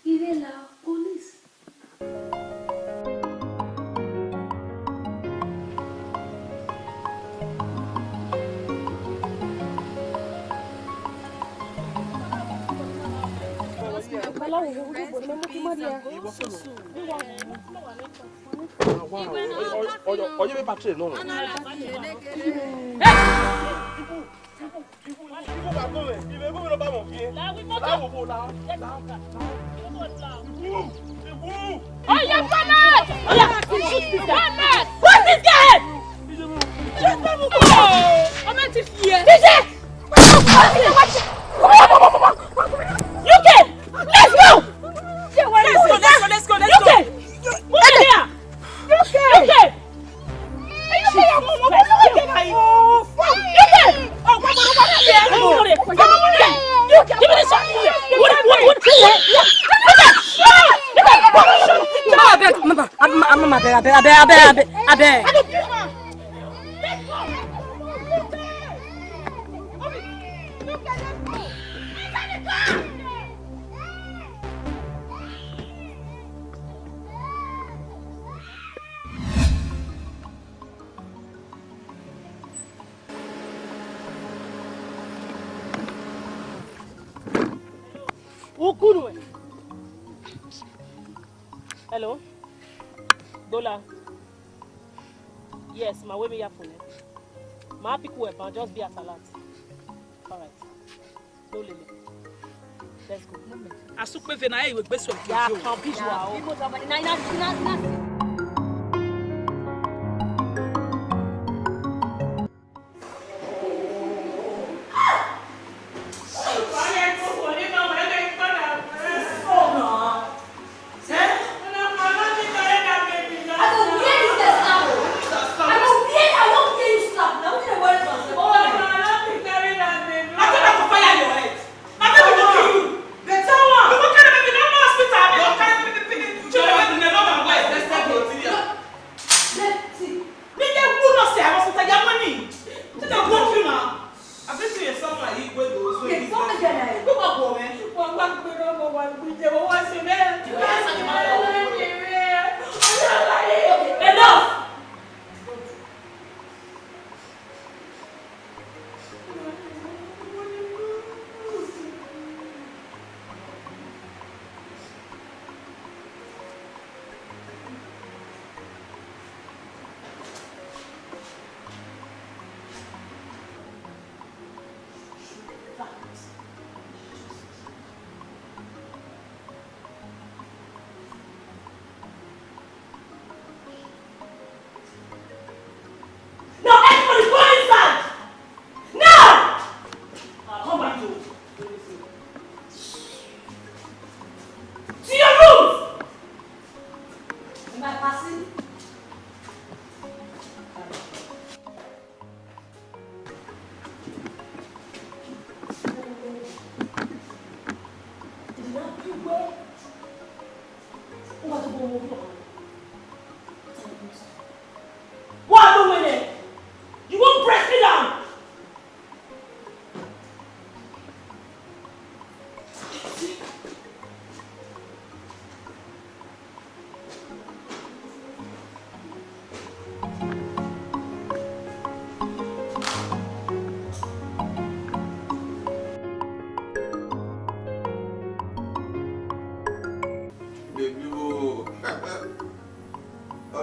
Even la police. Oye me patrie no. Oh, you're finished! Oh, yeah, finished! What's this guy? Oh, I'm meant to fear. You can! Let's go! Let's go! You can! Move in here! You can! Give me the shot! What? I beg. Hello? Dola? Yes, my way me here for it. My pick up and just be at alert. Alright. No lele. Let's go. I super vena e we gbe so. Yeah, can be joa. Let's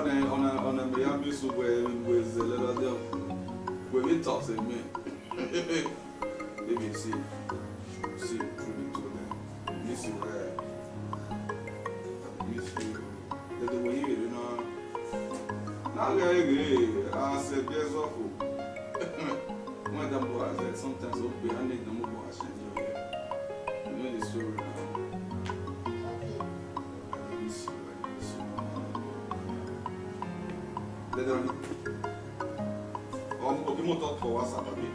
on a Miami so with the letter we will talk to me. Let me see through to them. Miss you where miss you the way you know. Now I said there's awful. Madam boy said sometimes Ovbiye I need the move you know the story now. Okay, we'll talk for WhatsApp a bit.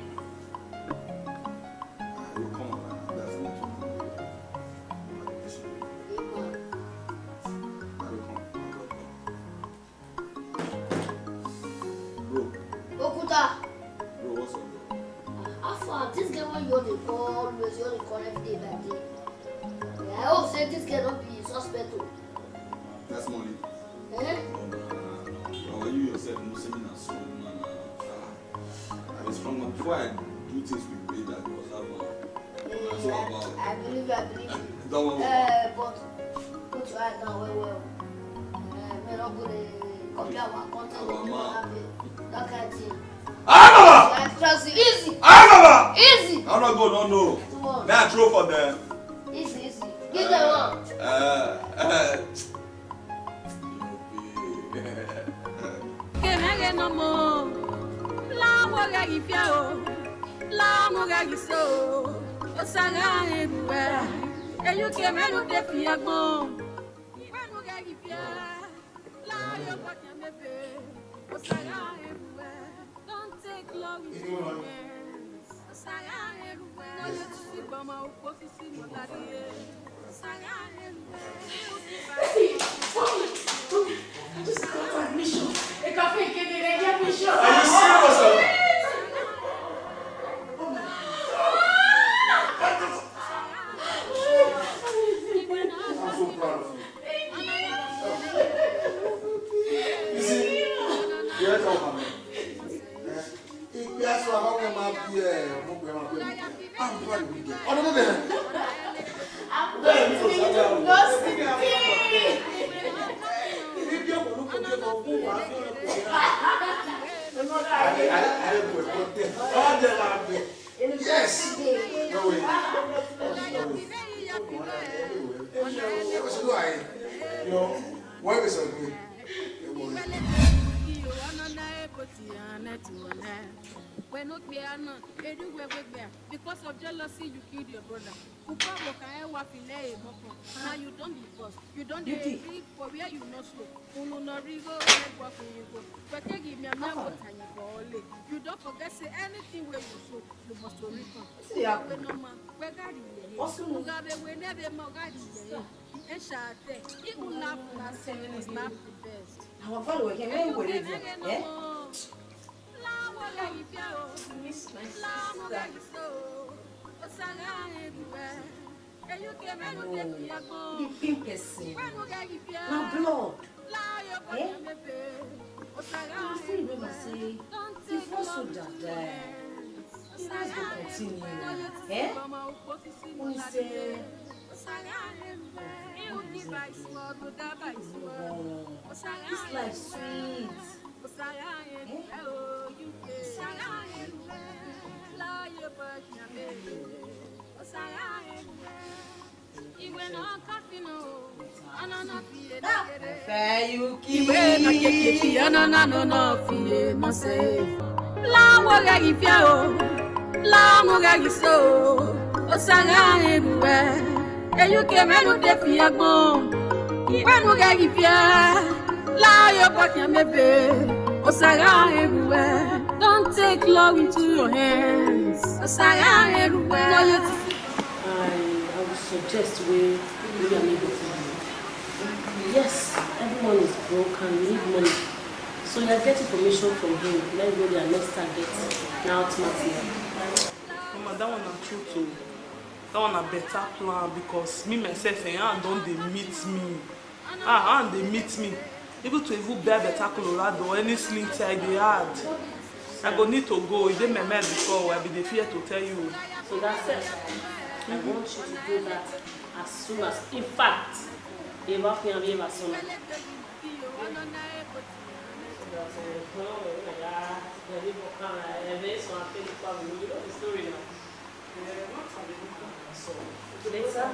I will come on. That's good. I will come. Bro. Okuta. Bro, what's up, bro? After this girl when you only call every day like this. I hope say this girl don't be suspect. That's money. Eh? No, you yourself know see me na so man. I was strong before I do things with me that was that one. So about. I believe you. Don't worry. But put your eye down well. May not go to copy our content. That kind of thing. Baba! Easy. Baba! Easy. I'm not going, no. May I throw for them? Easy. Give them one. Kemege no mo, la moga gifia la moga giso, osanga ebuwe, eyu kemelu defi agbon, iwe moga gifia, la yo kwanya mebe, osanga ebuwe, don't take love into your hands, osanga ebuwe, no you see bama uposi si molariye, osanga ebuwe. I just got admission. A cafe can be admission. Are you serious? I'm so proud of you. You see, here's all coming. If you ask how can I be I'm proud of you. Oh, no. I'm going to be Yes. No way. Why is it? Because of jealousy, you killed your brother. Now you don't be boss. You don't read for where you not slow. You don't forget say anything where you show. You must recall. Our follower can make with it. Miss my sister. The pink person. Now blood. I still remember saying, before soldier died, he has to continue. We say, this life sweet. Don't take love into your hands. I would suggest we are able to do. Yes, everyone is broken, we need money. So you get information from him. Let's go their next target. Now ultimately. Mama, that one is true too. That one a better plan because me myself and don't they meet me. And they meet me. Able to even bear better Colorado or any sling tie they had. I go need to go. It didn't my before. I be the fear to tell you. So that's it. I want you to do that as soon as, in fact, as soon as. Later,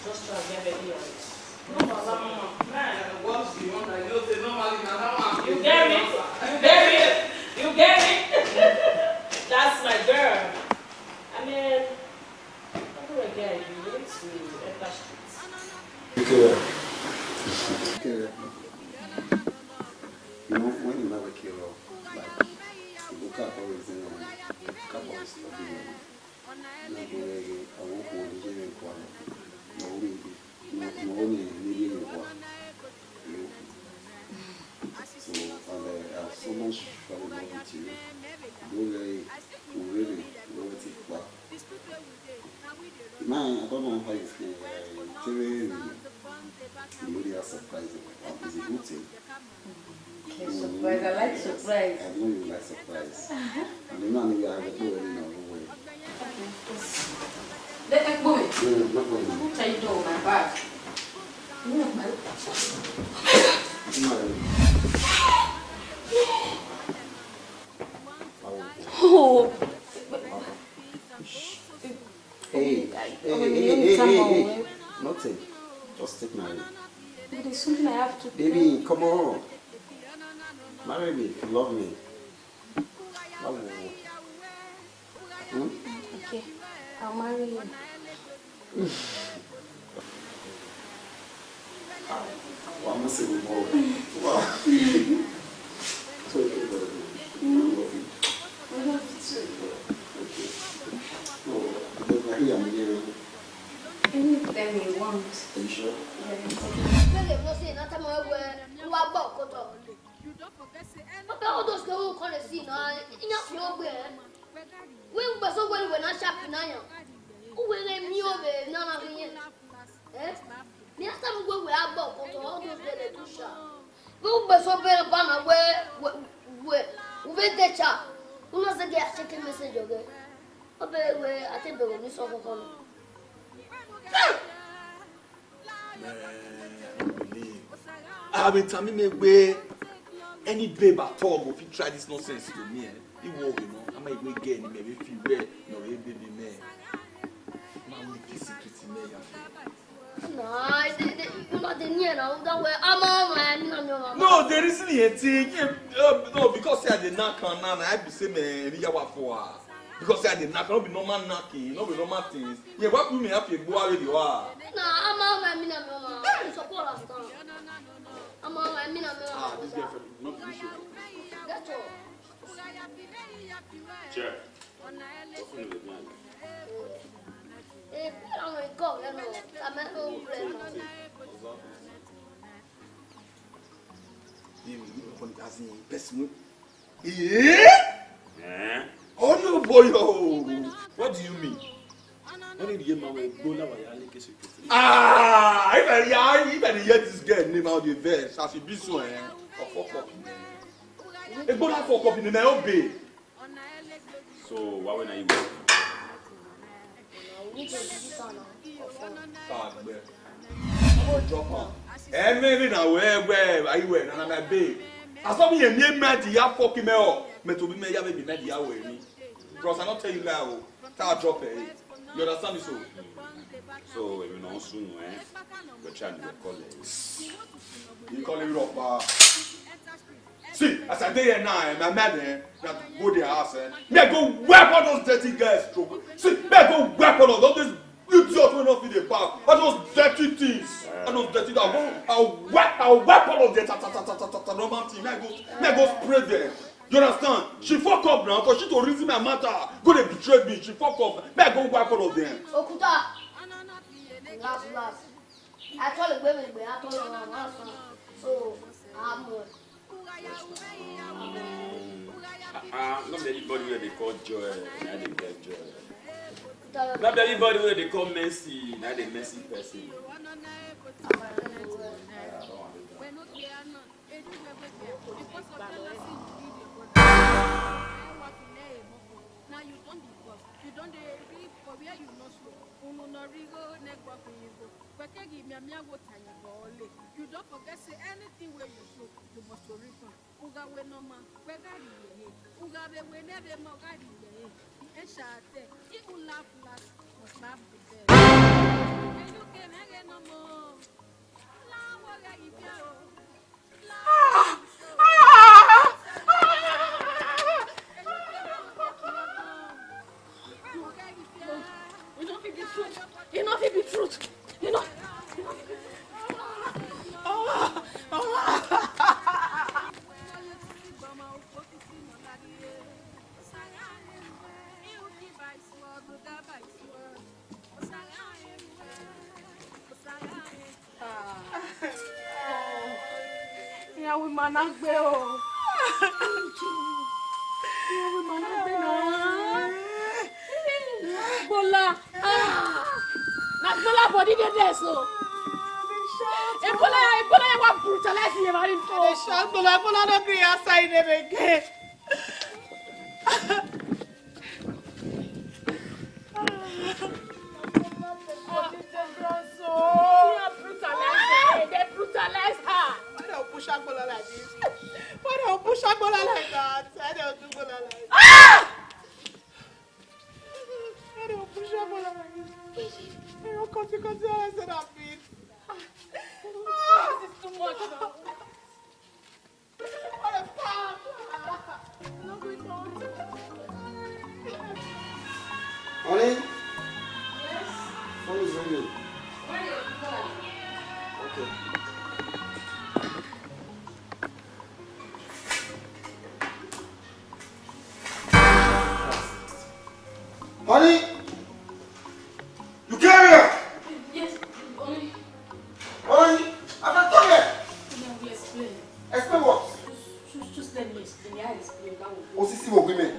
just try to get ready on it. No problem, man. You get it? You get it? That's my girl. I mean, again, you need to enter streets. Okay. You know, when you have a killer, like, you look up everything and look up all the stuff you know. Like, I won't go to jail in Kuala. No, only living in Kuala. So, and I have so much fun with you. Really love it back. Man, I don't know how it's really surprising. It's a good thing. Okay, surprise. I like surprise. I know you like surprise. And you know you have a boy in our way. Let me go. No, not going. What are you doing, my bag? Oh. Hey. Nothing. Just take my hand. There's something I have to do. Baby, come on. Marry me if you love me. Okay, I'll marry you. Well, I'm not saying more. Wow. So okay, but I love you. I love you too. Okay. Oh, because I hear I'm here. Anything you want. Are you sure? All those girls who can't see now, enough your way. When was so well when I shop in iron? Who will they knew of it? None of it. Eh? Next time we will have all those days to shop. Who was so well upon a way with the chap? Who knows the gas chicken message of it? I think they will be so fun. I've been telling me where any babe at all if you try this nonsense to me, it won't, you know. I might go again, maybe if you wear no baby man. Man, make this secret in me. No, there isn't anything. No, because I did not come now, I be saying, because I did not be normal knocking, no be normal things. Yeah, what do me have to go where you are? No, I'm all my mina, support us. I'm all my mina. This girlfriend is not pretty sure. That's all. Chair. Oh no, boy! What do you mean? Ah, I better hear this girl name out the verse. As she be so, fuck up. It's gonna fuck up in the Ovbiye. So, why when are you Drop her. Maybe now where are you wearing? And I'm a babe. As long as you name me, you fucking me up. Me to be me, you be me, you wear me. Because I not tell you now. I'll drop it. You understand me so? So, if you know soon, we're trying to call it. You call it up. See, as I day here now, my man that go their house, me go whack all those dirty guys. See, me go whack all those idiots who not fit the back. All those dirty things. All those dirty things. I'll whack all of them. Normal thing. Me go spray them. You understand? She fuck up now because she to reason my matter. Go they betray me. She fuck up. Me go whack all of them. Okuta. Last. I told the women, I told them so I'm not everybody where they call joy, now they get joy. Not everybody where they call mercy, now they mercy person. You don't read for where you know so. You don't forget say anything where you show, you must return. Uga we no man, we gari ye. Uga we never mo gari ye. Eshate, I ula flat, must have the best. And you can hang no more. La waga ibia o. Enough it be truth. Enough it be truth. Enough. Yeah, we managbe o. Yeah, we managbe na. Bola. Na bola body dey there so. Ebola wa brutalize me very fast. Bola no gree outside them again. They brutalize her. Why don't push her Bola like this? Why don't push her Bola like that? Why don't do Bola like that? Ah! Why don't push her Bola like this? I don't come to consider I said I'm big. This is too much now. What a fuck! No good on. Honey? Yes? Phone is ringing. Where are you going? Okay. Honey? You came here? Yes, only. Honey? I'm not talking. No, we explain. Explain what? Just let me explain. Yeah, explain. That will go. OCC agreement.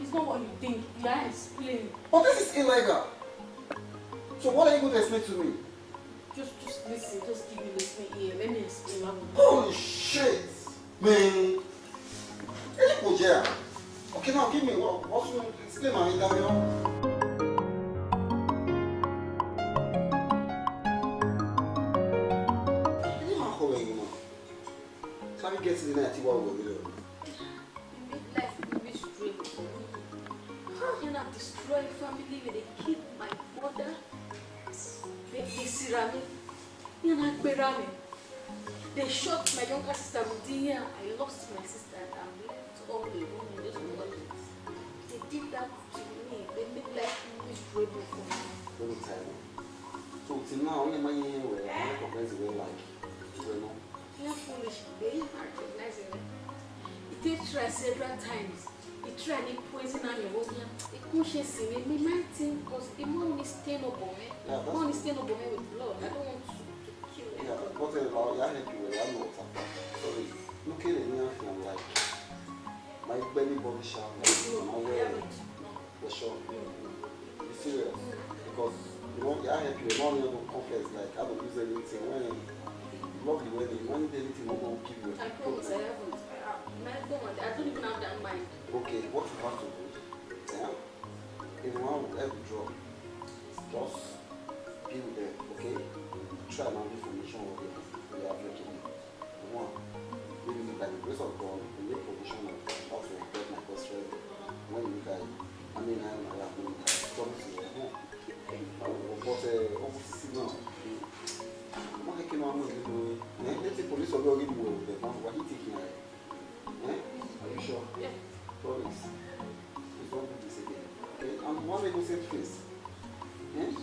It's not what you think. Yeah, explain. But this is illegal. So what are you going to explain to me? Just listen. Just give me listening ear. Let me explain. That will go. Holy shit, man. Okay, now give me what's going to explain my interview. How you get to the night? What will you do? Life will be strange. You know, destroy family when they kill my mother. They sira me. You know, they shot my younger sister Mudia. I lost my sister and I'm left all alone in this world. They did that to me. They made life miserable for me. Let me tell you. So till now, only my year where I recognize the way like, you know. You're foolish. They are recognizing it. They tried several times. They tried to poison on your own. They couldn't see me. Me might think because the mom is staying up on me. Mom is staying up on me with blood. I don't want to kill her. Yeah, but I help you with I know what's happening. Sorry. Look at me and like my belly body sharp. My way. For sure. Be serious. Because you know, I help you. Mom never confess like I don't use anything. Lovely wedding. When did anything will give you? I promise I haven't. I don't even have that mind. Okay, what you have to do, yeah? If you want to help drop, just be with them, okay? Try and have information of the African. One, maybe by the grace of God, we make provision of how to get my best friend. When you guys, I mean, I have no promise to your home. But obviously now, I came out with you. Let's say police will go in with the man. What he taking? Are you sure? Yeah. Promise. Please don't do this again. Okay? And one innocent face. Yes?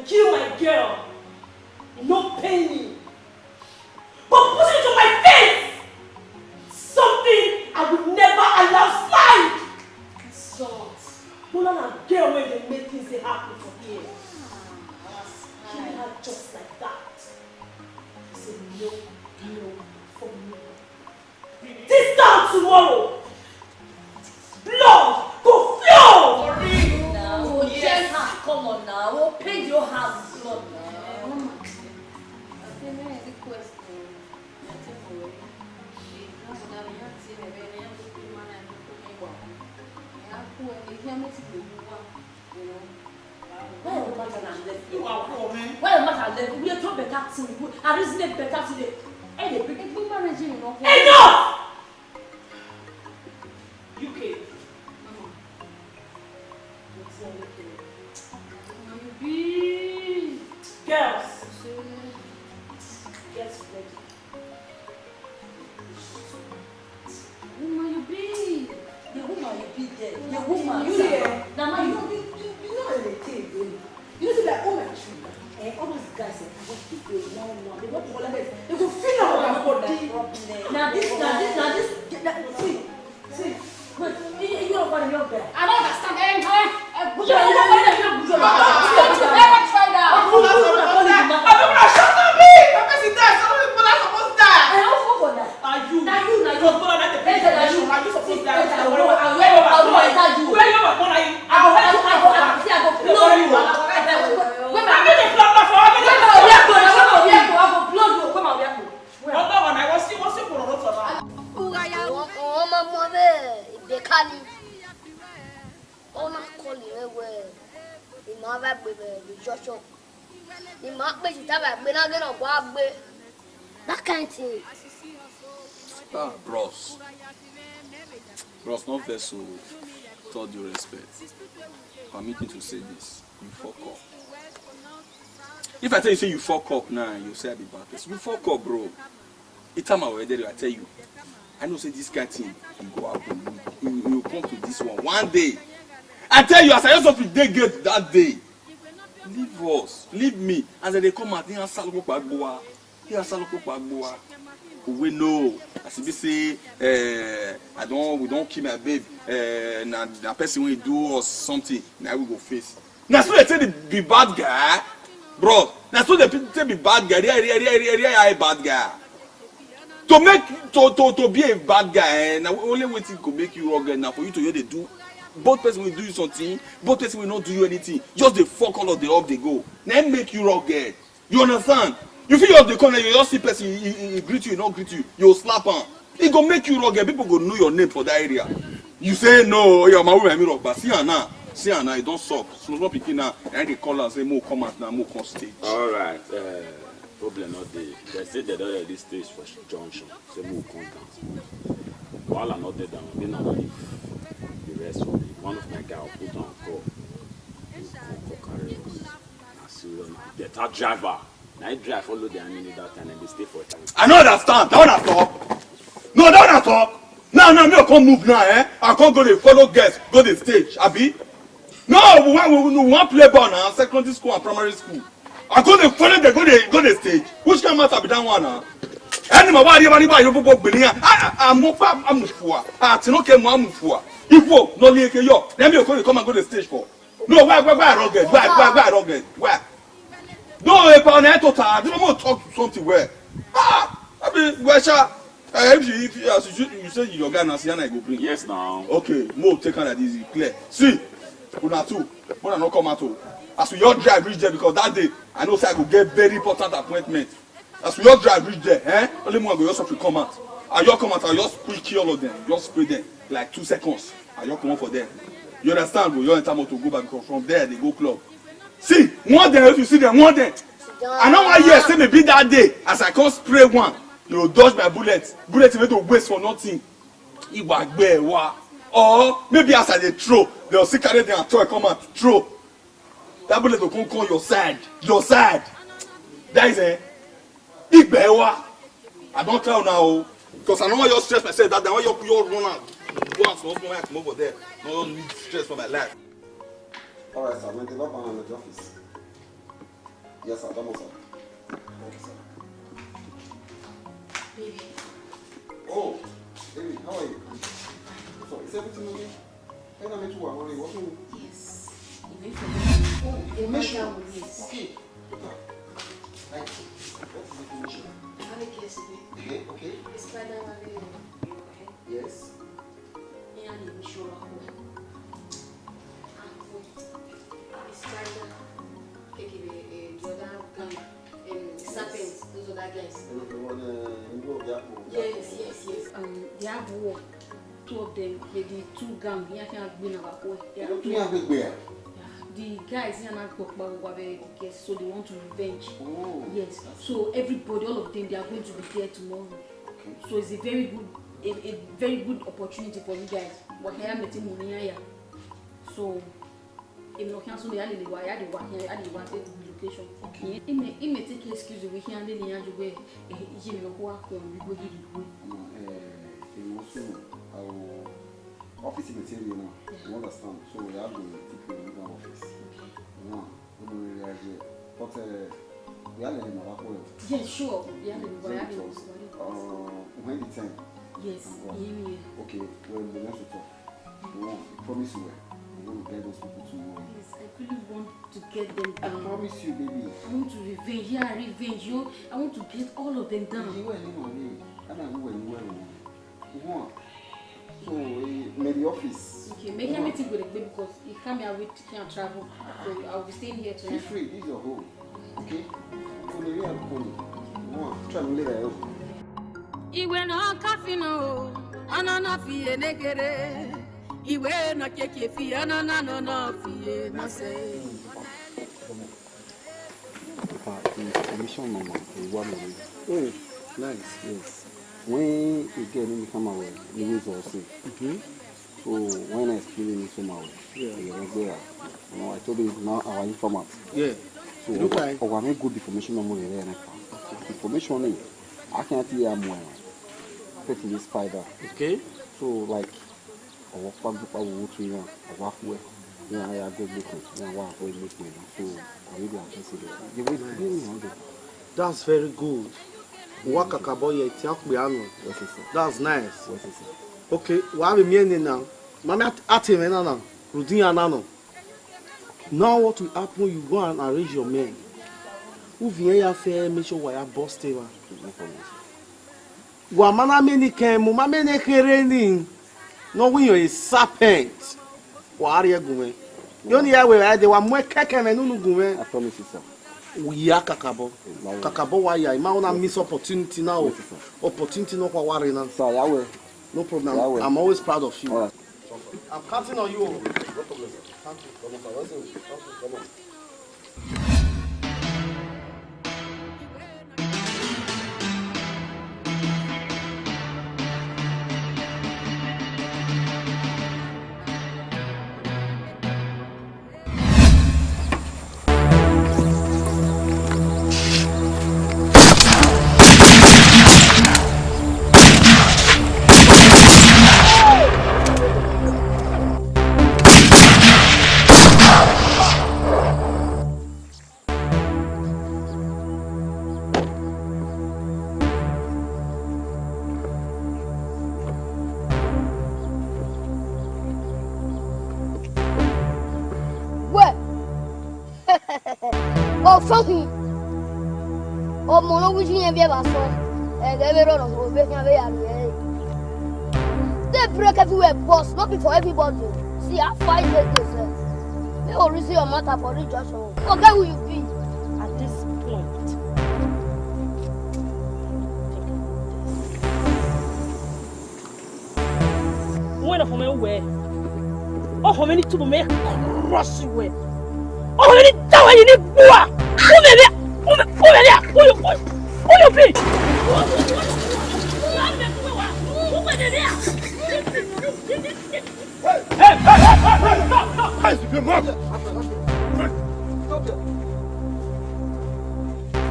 Kill my girl. No pay me. But put it to my face. Something I would never allow slide. Insult. Bola na girl when they make things they happen for here. Kill her just like that. He said no, for me. This down tomorrow. up now. Mama, I can make a request. Why the matter left? We are talking better thing. I reason it better today. Hey, they bring me marriage, you know. Enough! UK. Girls, get ready. Woman, you be. The woman you be there. The woman you there. Now you know anything. You see that woman tree. All those guys they want to hold it. They go feel our body. Now this. See. Wait, you don't want to there. I don't understand. You don't Never try that. Shut up, me! I'm missing that. Some people are supposed to die. I don't fall for that. Are you? Now you. Because born at the best of you. Are you supposed to die? Where you were born? Are you? I go blow you. I made a plan for I go blow you. Come on, Another one, I was still for a lot of that. Oh, my mother, they can't. Oh, my calling away. The mother, the Joshua. The mother, she have been again a wild bay. That kind of thing. Ah, bros. Bros, not vessel. With all due respect. Permit me to say this. You fuck up. If I tell you say you fuck up now, you say I be bad person. You fuck up, bro. It's time I I tell you. I know say this kind of thing, you go out and you come to this one day. I tell you, as I just hope they get that day. Leave us, leave me. As they come out, they are saloko pagboa. We know, as if say, we don't kill my babe. Na person will do us something. Now we go face. Now so they say they be bad guy, bro. Now so they say be bad guy. They are a bad guy. To be a bad guy, now only way to make you rugged. Now for you to hear they do. Both person will do you something, both person will not do you anything. Just the fuck all of the up they go. Then make you rugged. You understand? You feel you're the corner, you just see person, he greet you, he not greet you, you'll slap him. It go make you rugged. People go know your name for that area. You say no, you're my woman, but see her now, it don't suck. So not picking now, and they call and say, more come out now, more come stage. Alright, problem not there. They say they don't at this stage for junction, say more come down. While I'm not there down, we not leave the rest for me. One of my guys will put on call. Carry us. I see them. The top driver. Now I drive follow the enemy that time and they stay for a time. I don't understand. Don't talk. No, don't talk. Now, me I can't move now, eh? I can't go to follow guests, go to the stage, Abi. No, we want play ball now, secondary school and primary school. I go to follow them, go to the stage. Which can matter be that one now? Anyway, why you people Benin? I'm Mufua. I'm Mufua. If no like yo, let me come and go to the stage for. No, why rugged? Why rugged? Why? No, if I need to talk, you don't talk to something where. I mean, where shall if you say your guy now, see, and I go bring. Yes, now. Okay, more take on that easy, clear. See, una two, when I not come at all. As we all drive reach there because that day I know say I go get very important appointment. As we all drive reach there, only one go just have to come out. I just come out, I just quick all of them, just spray them like 2 seconds. I just come out for them. You understand, bro? You enter motor go back because from there they go club. See, one day if you see them, one day. I know why you say maybe that day as I come spray one, you will dodge my bullets. Bullets you need to waste for nothing. Or maybe as I they throw, they'll see carry them and come out throw. That bullet will come your side. Your side. That is a Igbewa. I don't tell now. Because I don't want you to stress myself that I want you to run out. Go out, so I come over there. I don't need stress for my life. Alright, sir. When they lock on the office. Yes, sir. Come on, sir. Okay, sir. Baby. Oh, baby, how are you? So, is everything okay? Can I meet you? What do you? Yes. Information. Okay. Thank you. What's the information? I have a case today. Okay. It's spider okay? Yes. Yeah, I'm sure. It's spider. Okay, Jordan. Yes. Yes. They have war. 2 of them, the 2 gangs. They can't win about war. The guys here not talk about so they want to revenge. Oh. Yes. So everybody, all of them, they are going to be there tomorrow. Okay. So it's a very good opportunity for you guys. What I am meeting here. So if no cancel the alley, why I want to location. Okay. It may take excuse we here and then you go office material now. You understand? So we have the people in the office. But we are in our yes, sure. We are when the time. Yes. Okay, well, we want to talk. I promise you, we will get those people tomorrow. Yes, I really want to get them down. I promise you, baby. I want to revenge. Yeah, revenge. I want to get all of them down. So, may the office. Okay, make a meeting with the baby because he can't can't travel. So I'll be staying here tonight. Feel free, this is your home. Okay? So, maybe I'll call you. Try to later. Iwe no kafino, anana fiye negere. Iwe no keke fiye, anana no fiye no say. Information mama, oh, nice, yes. When you get in the camera, the ways are same. So when I explain it to my way, I told you it's now our informant. Yeah. So I make good information on there. Information I can't hear more. Put in this spider. Okay. So like I walk back to I walk away. Yeah, I go looking. Yeah, walk away looking. So I really appreciate it. That's very good. That's nice. Okay, what we mean now? Mama at him now. Now what will happen? You go and arrange your men. Who vient faire make sure we are busted. Wamana many came, mama many kereni. No, when you're a serpent. What are you going? You only have where they were more keke and no going. I promise you, sir. We are kakabo. Kakabo why I wanna miss opportunity now. Opportunity no worry now. Sir, Yahweh. No problem. I'm always proud of you. Right. I'm counting on you. No problem. Thank you. Come on. Funky. Oh, mono which you be about so. And every run of making away. They break everywhere, boss, not before everybody. See, I fight this. They will receive your matter for rejection. Okay, will you be at this point? When of my way. Oh, how many to make cross way? Oh, how many down you need boa? Who you be?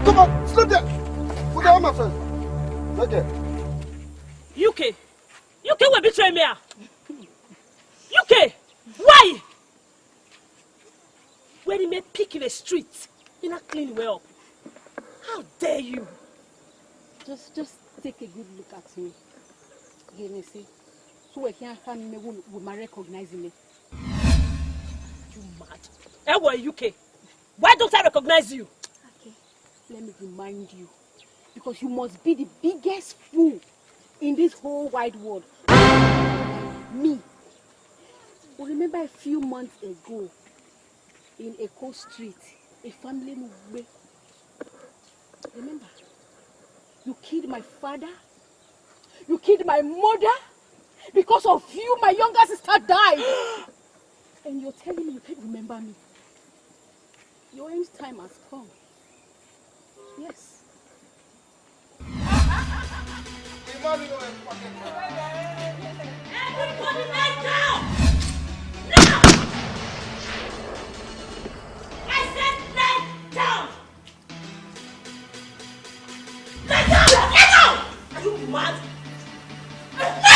Come on, stop there. Put down my friend. Okay. UK will betray me. UK, why? When he may pick in the street, you not clean well up. How dare you? Just take a good look at me. Give me see. So we can't find me with my recognizing me. You mad? Where UK? Why don't I recognize you? Okay. Let me remind you. Because you must be the biggest fool in this whole wide world. Me. Well, remember a few months ago in Echo Street, a family moved. Remember? You killed my father. You killed my mother. Because of you, my younger sister died. And you're telling me you can't remember me. Your end time has come. Yes. Everybody lie down! Now! I said lie down! Lie down! Lie down! Are you mad? Lie down!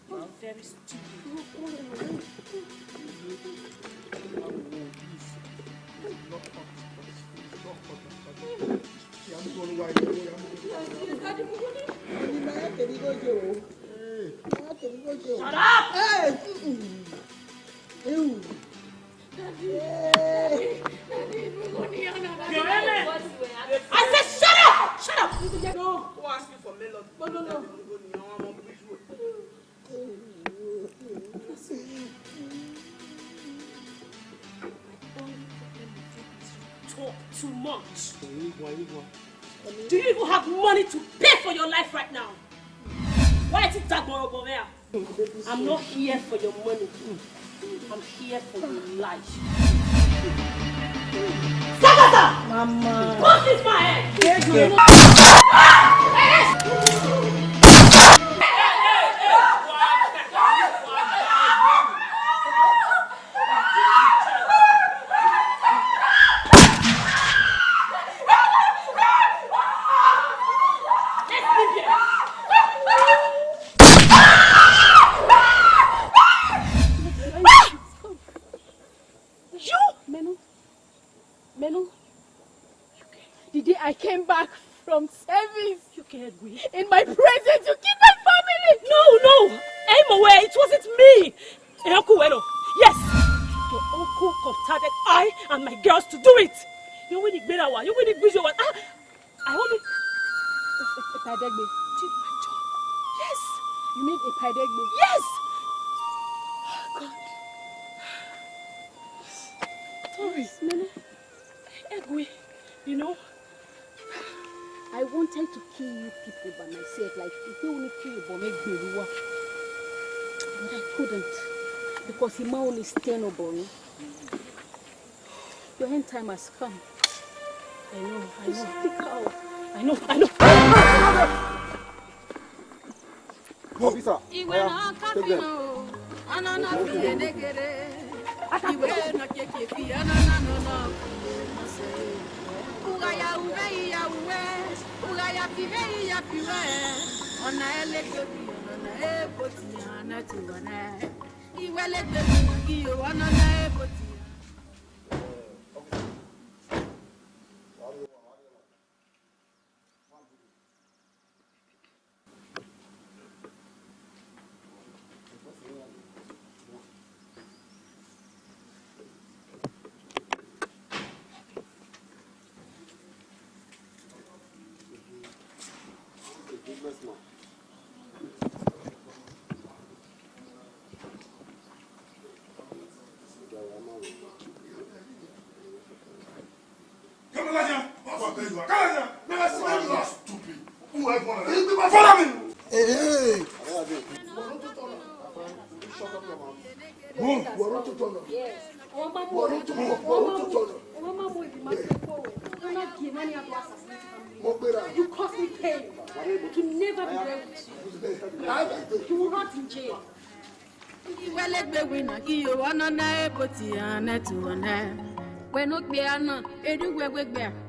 You're very stupid. Shut up! I said shut up! Shut up! No, who asked you for melon? No. Talk too much. Do you even have money to pay for your life right now? Why is it that over there? I'm not here for your money. I'm here for your life. Sagata! Mama. What is my head? Menu, the day I came back from service, in my presence, you killed my family! No! Aim away, it wasn't me! Uncle Welo, yes! Your uncle contacted I and my girls to do it! You win the Benawa, you win the Bijowa. I only... Epadegbe. Did my job. Yes! You mean Epadegbe? Yes! God. Sorry, Menu. Egwe, you know, I wanted to kill you people by myself, like if you only kill you, but make me work. But I couldn't, because he only stand over me. Your end time has come. I know. Speak out. I know. Officer, take them. You caused me pain. To never be there with you. You will rot in jail.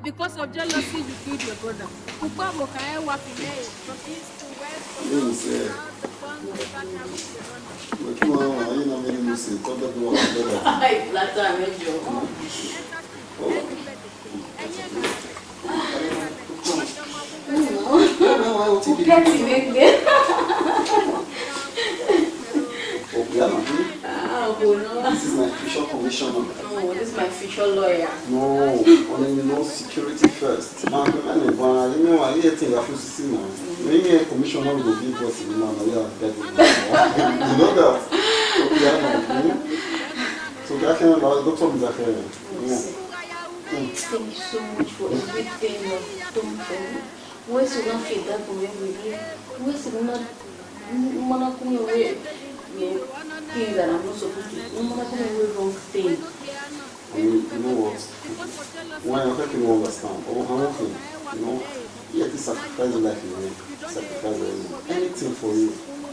Because of jealousy, you killed your brother. This is my official commissioner. No, this is my official lawyer. No, only no security first. Man, you know, I think I feel see now. Maybe a commissioner will be possible now. You know that. So I can doctor is a Thank you so much for everything you've done for me. Where's you not feel that way with you? Where's you not come away? Things that I'm not supposed to do. Come away wrong thing. I mean, you know what? When I think you understand, you know, you have to sacrifice life in you. Sacrifice anything for you.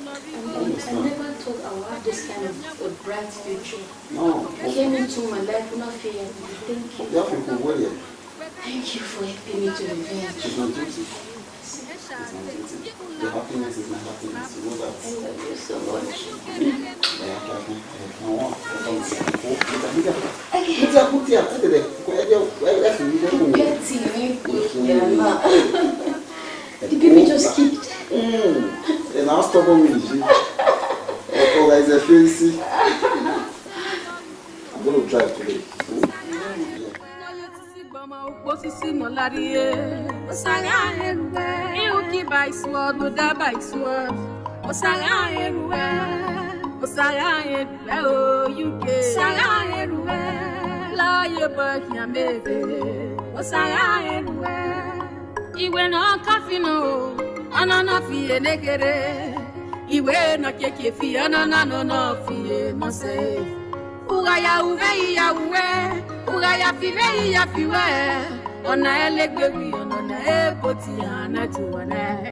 I never thought I would have this kind of a bright future. No. You came into my life not fear. Thank you. Thank you for helping me to revenge. It's not duty. It's not duty. Your happiness is my happiness. You know that. I love you so much. The baby just kicked. And I'll stop on me. Oh, there is a fancy. I'm going to drive today. Iwe no kafino anana fie negere iwe no keke fie anana no fie no se ugaya uve ya uwe ugaya five ya fiwe ona elegbewi ona eboti ana tuwana